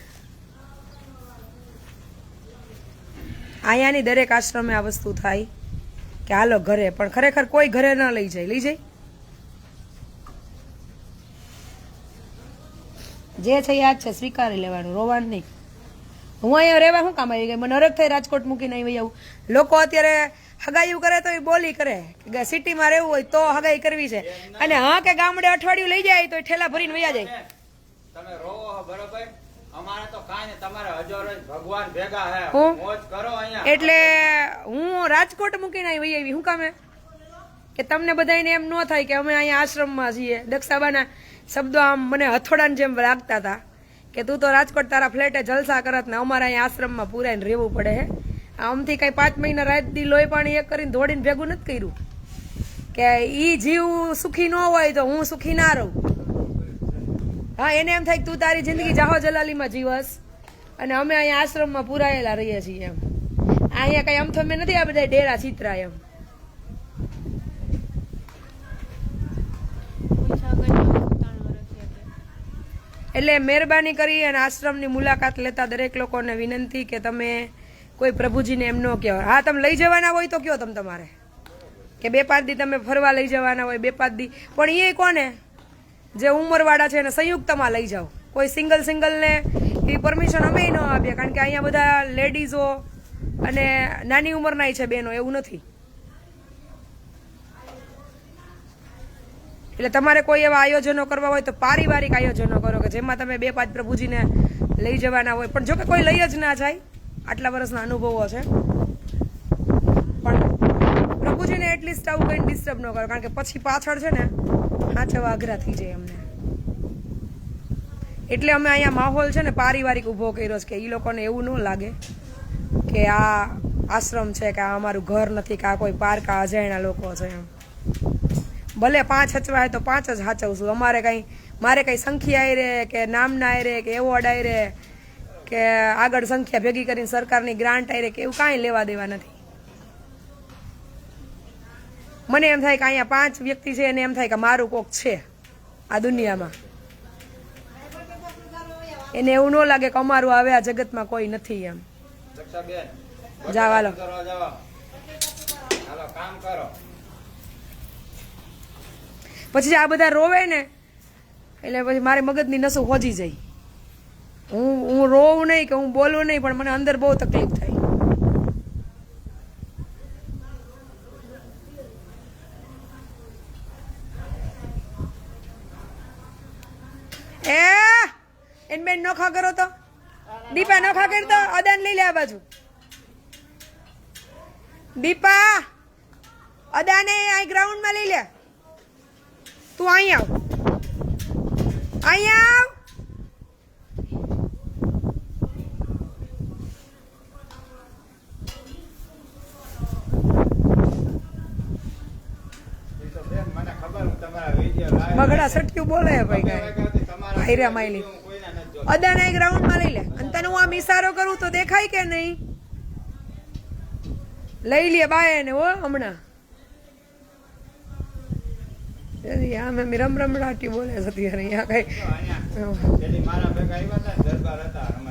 અહીંયાની દરેક આશ્રમે આ વસ્તુ થાય કે હાલો ઘરે, પણ ખરેખર કોઈ ઘરે ન લઈ જાય. લઈ જાય જે છે યાદ છે, સ્વીકારી લેવાનું, રોવાનું નહીં. હું અહીંયા રહેવા શું કામ આવી ગઈ, મને નરક થઈ રાજકોટ મૂકીને આવી આવું. લોકો અત્યારે હગાયું કરે તો એ બોલી કરે કે સિટીમાં રહેવું હોય તો હગાઈ કરવી છે, અને હા કે ગામડે અઠવાડિયું લઈ જાય તો એ ઠેલા ભરીને વયા જાય. તમે રોવો છો, બરોબર? અમારે તો કાંઈ નહીં, તમારે હજાર જ ભગવાન ભેગા હે, હું? મોજ કરો અહીંયા. એટલે હું રાજકોટ મૂકીને આવી વહી આવી, શું કામે કે તમને બધાને એમ ન થાય કે અમે અહીંયા આશ્રમમાં છીએ. દક્ષાબાના શબ્દો આમ મને હથોડાની જેમ લાગતા હતા કે તું તો રાજકોટ તારા ફ્લેટે જલસા કરત ને અમારે અહીંયા આશ્રમમાં પૂરાઈને રહેવું પડે હે. આમથી કઈ 5 મહિના રાત દી લોહી પાણી એક કરીને દોડીને ભેગું નથી કર્યું કે ઈ જીવ સુખી ન હોય તો હું સુખી ના રહું. હા, એને એમ થાય કે તું તારી જિંદગી જાહો જલાલીમાં જીવસ અને અમે અહીંયા આશ્રમમાં પૂરાયેલા રહીએ છીએ એમ. અહીંયા કઈ આમ તો અમે નથી આ બધા ડેરા ચિત્રા એમ. એટલે મહેરબાની કરી અને આશ્રમની મુલાકાત લેતા દરેક લોકોને વિનંતી કે તમે કોઈ પ્રભુજીને એમ ન કહો. હા, તમે લઈ જવાના હોય તો કયો તમે તમારે કે 2-5 દી તમે ફરવા લઈ જવાના હોય 2-5 દી, પણ એ કોને જે ઉંમરવાળા છે એને સંયુક્તમાં લઈ જાઓ. કોઈ સિંગલ ને એ પરમિશન અમે ન આપીએ કારણ કે અહીંયા બધા લેડીઝો અને નાની ઉંમરના છે બેનો, એવું નથી. એટલે તમારે કોઈ એવા આયોજનો કરવા હોય તો પારિવારિક આયોજનો કરો કે જેમાં તમે 2-5 પ્રભુજીને લઈ જવાના હોય. પણ જો કે કોઈ લઈ જ ના જાય, આટલા વર્ષના અનુભવો છે. પણ પ્રભુજીને એટલીસ્ટ આવું કંઈ ડિસ્ટર્બ ન કરો કારણ કે પછી પાછળ છે ને હાચવા અઘરા થઈ જાય અમને. એટલે અમે અહીંયા માહોલ છે ને પારિવારિક ઊભો કર્યો છે કે એ લોકોને એવું ન લાગે કે આ આશ્રમ છે કે આ અમારું ઘર નથી કે આ કોઈ પારકા અજાણ્યા લોકો છે એમ. ભલે 5 હચવાય તો 5 જ હાચવશું. મારે કઈ સંખ્યા આઈ રે કે નામના આઈ રે કે એવોર્ડ આઈ રે કે આગળ સંખ્યા ભેગી કરીને સરકારની ગ્રાન્ટ આઈ રે કે એવું કાંઈ લેવા દેવા નથી. મને એમ થાય કે અહીંયા 5 વ્યક્તિ છે એને એમ થાય કે મારું કોક છે આ દુનિયામાં. એને એવું ન લાગે કે અમારું આવે આ જગતમાં કોઈ નથી એમ. જાવ હાલો કામ કરો. પછી આ બધા રોવે ને એટલે પછી મારી મગજની નસો હોજી જાય. હું રોવું નહીં કે હું બોલું નહીં પણ મને અંદર બહુ તકલીફ થાય. એન બેન નોખા કરો તો દીપા નોખા કરી તો અદાન લઈ લે આ બાજુ. દીપા અદાને આ ગ્રાઉન્ડમાં લઈ લે. તું અહીં આવ, અહીં આવ. બગડા સટક્યું બોલે ભાઈ હાયરા માયલી. અદાને ગ્રાઉન્ડમાં લઈ લે અને તને હું આમ ઈશારો કરું તો દેખાય કે નહીં? લઈ લે બાય ને હો હમણાં. રમરમરાટી બોલે છે અત્યારે અહીંયા કઈ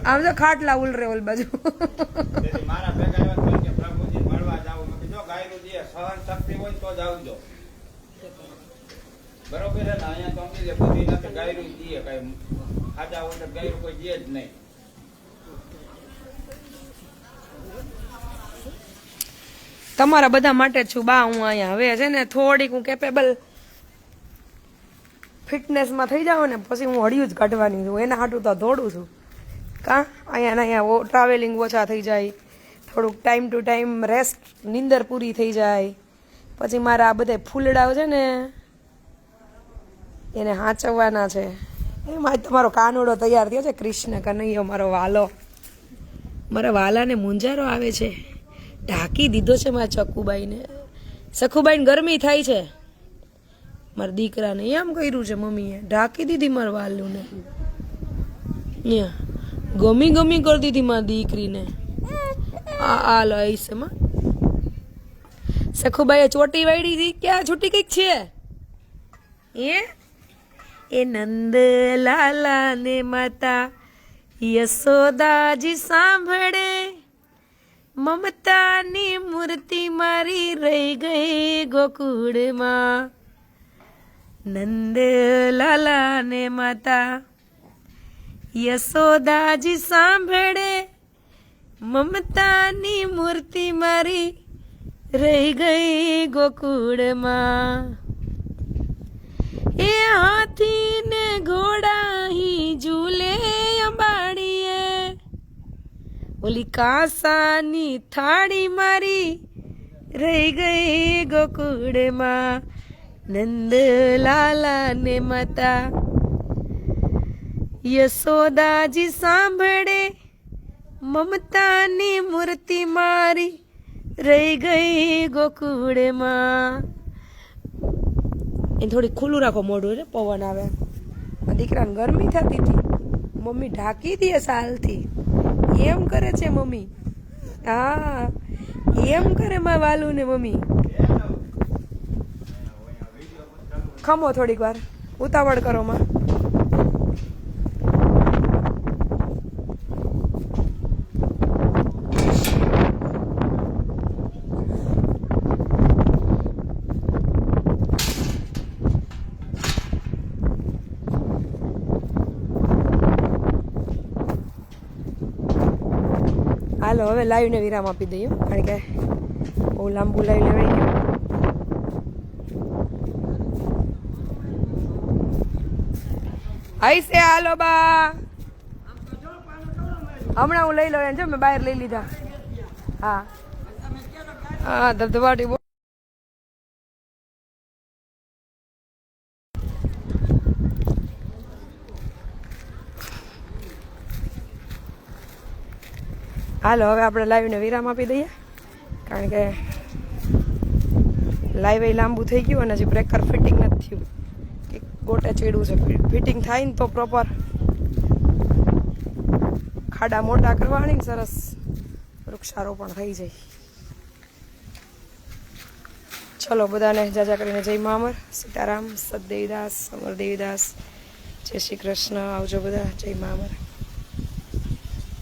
આમ તો ખાટલા ઉલરે ઓલ બાજુ. બરોબર ને અહીંયા તો સમજી લે બધી નથી ગાયરું દીએ કઈ ખાજા હોય તો ગાયરું કોઈ દે જ નહીં. તમારા બધા માટે જ છું બા હું અહીંયા. હવે છે ને થોડીક હું કેપેબલ ફિટનેસમાં થઈ જાઉં ને પછી હું હળિયું જ કાઢવાની છું. એના હાટું તો દોડું છું. અહીંયા ટ્રાવેલિંગ ઓછા થઈ જાય, થોડુંક ટાઈમ ટુ ટાઈમ રેસ્ટ નીંદર પૂરી થઈ જાય. પછી મારા આ બધા ફૂલડાઓ છે ને એને હાંચવવાના છે. એમાં તમારો કાનુડો તૈયાર થયો છે, કૃષ્ણ કનૈયો મારો વાલો. મારા વાલાને મુંજારો આવે છે. ઢાંકી દીધો છે મારા ચકુબાઈને. સખુબાઈને ગરમી થાય છે. મારા દીકરાને એમ કર્યું છે મમ્મીએ, ઢાંકી દીધી મારા વાલુને. ગમી કરી દીધી મારી દીકરીને. આ લો આઈસમાં સખુબાઈએ ચોટી વાળી હતી. ક્યાં છૂટી કઈક છે એ નંદ લાલા ને માતા યશોદાજી સાંભળે, મમતાની મૂર્તિ મારી રહી ગઈ ગોકુળમાં. નંદ લાલા ને માતા યશોદાજી સાંભળે, મમતાની મૂર્તિ મારી રહી ગઈ ગોકુળમાં. એ હાથી ને ઘોડા હી ઝૂલે અંબાડીએ, ઓલી કાસાની થાળી મારી રહી ગઈ ગોકુળમાં નંદ લાલા ને માતા. યશોદાજી સાંભળે મમતાની મૂર્તિ મારી રહી ગઈ ગોકુળમાં. એ થોડી ખુલ્લું રાખો મોઢું ને પવન આવે. દીકરાને ગરમી થતી હતી, મમ્મી ઢાંકી દે સાલથી. એમ કરે છે મમ્મી, હા એમ કરે માં વાલું ને મમ્મી. ખમો થોડીક વાર, ઉતાવળ કરો માં. હાલો હવે લાઈવ ને વિરામ આપી દઈએ, કારણ કે બહુ લાંબુ લાઈવ લેવાઈ ગયું. આઈ છે હાલો બા, હમણાં હું લઈ લઉં. જો મેં બહાર લઈ લીધા. હા હા ધબધબાટી. હાલો હવે આપણે લાઈવને વિરામ આપી દઈએ, કારણ કે લાઈવ એ લાંબુ થઈ ગયું અને હજી બ્રેકર ફિટિંગ નથી થયું. કે ગોટે ચીડવું છે, ફિટિંગ થાય ને તો પ્રોપર ખાડા મોટા કરવાની, સરસ વૃક્ષારોપણ થઈ જાય. ચલો બધાને જાજા કરીને જય મા અમર, સીતારામ, સતદેવીદાસ, અમરદેવીદાસ, જય શ્રી કૃષ્ણ. આવજો બધા, જય મા અમર.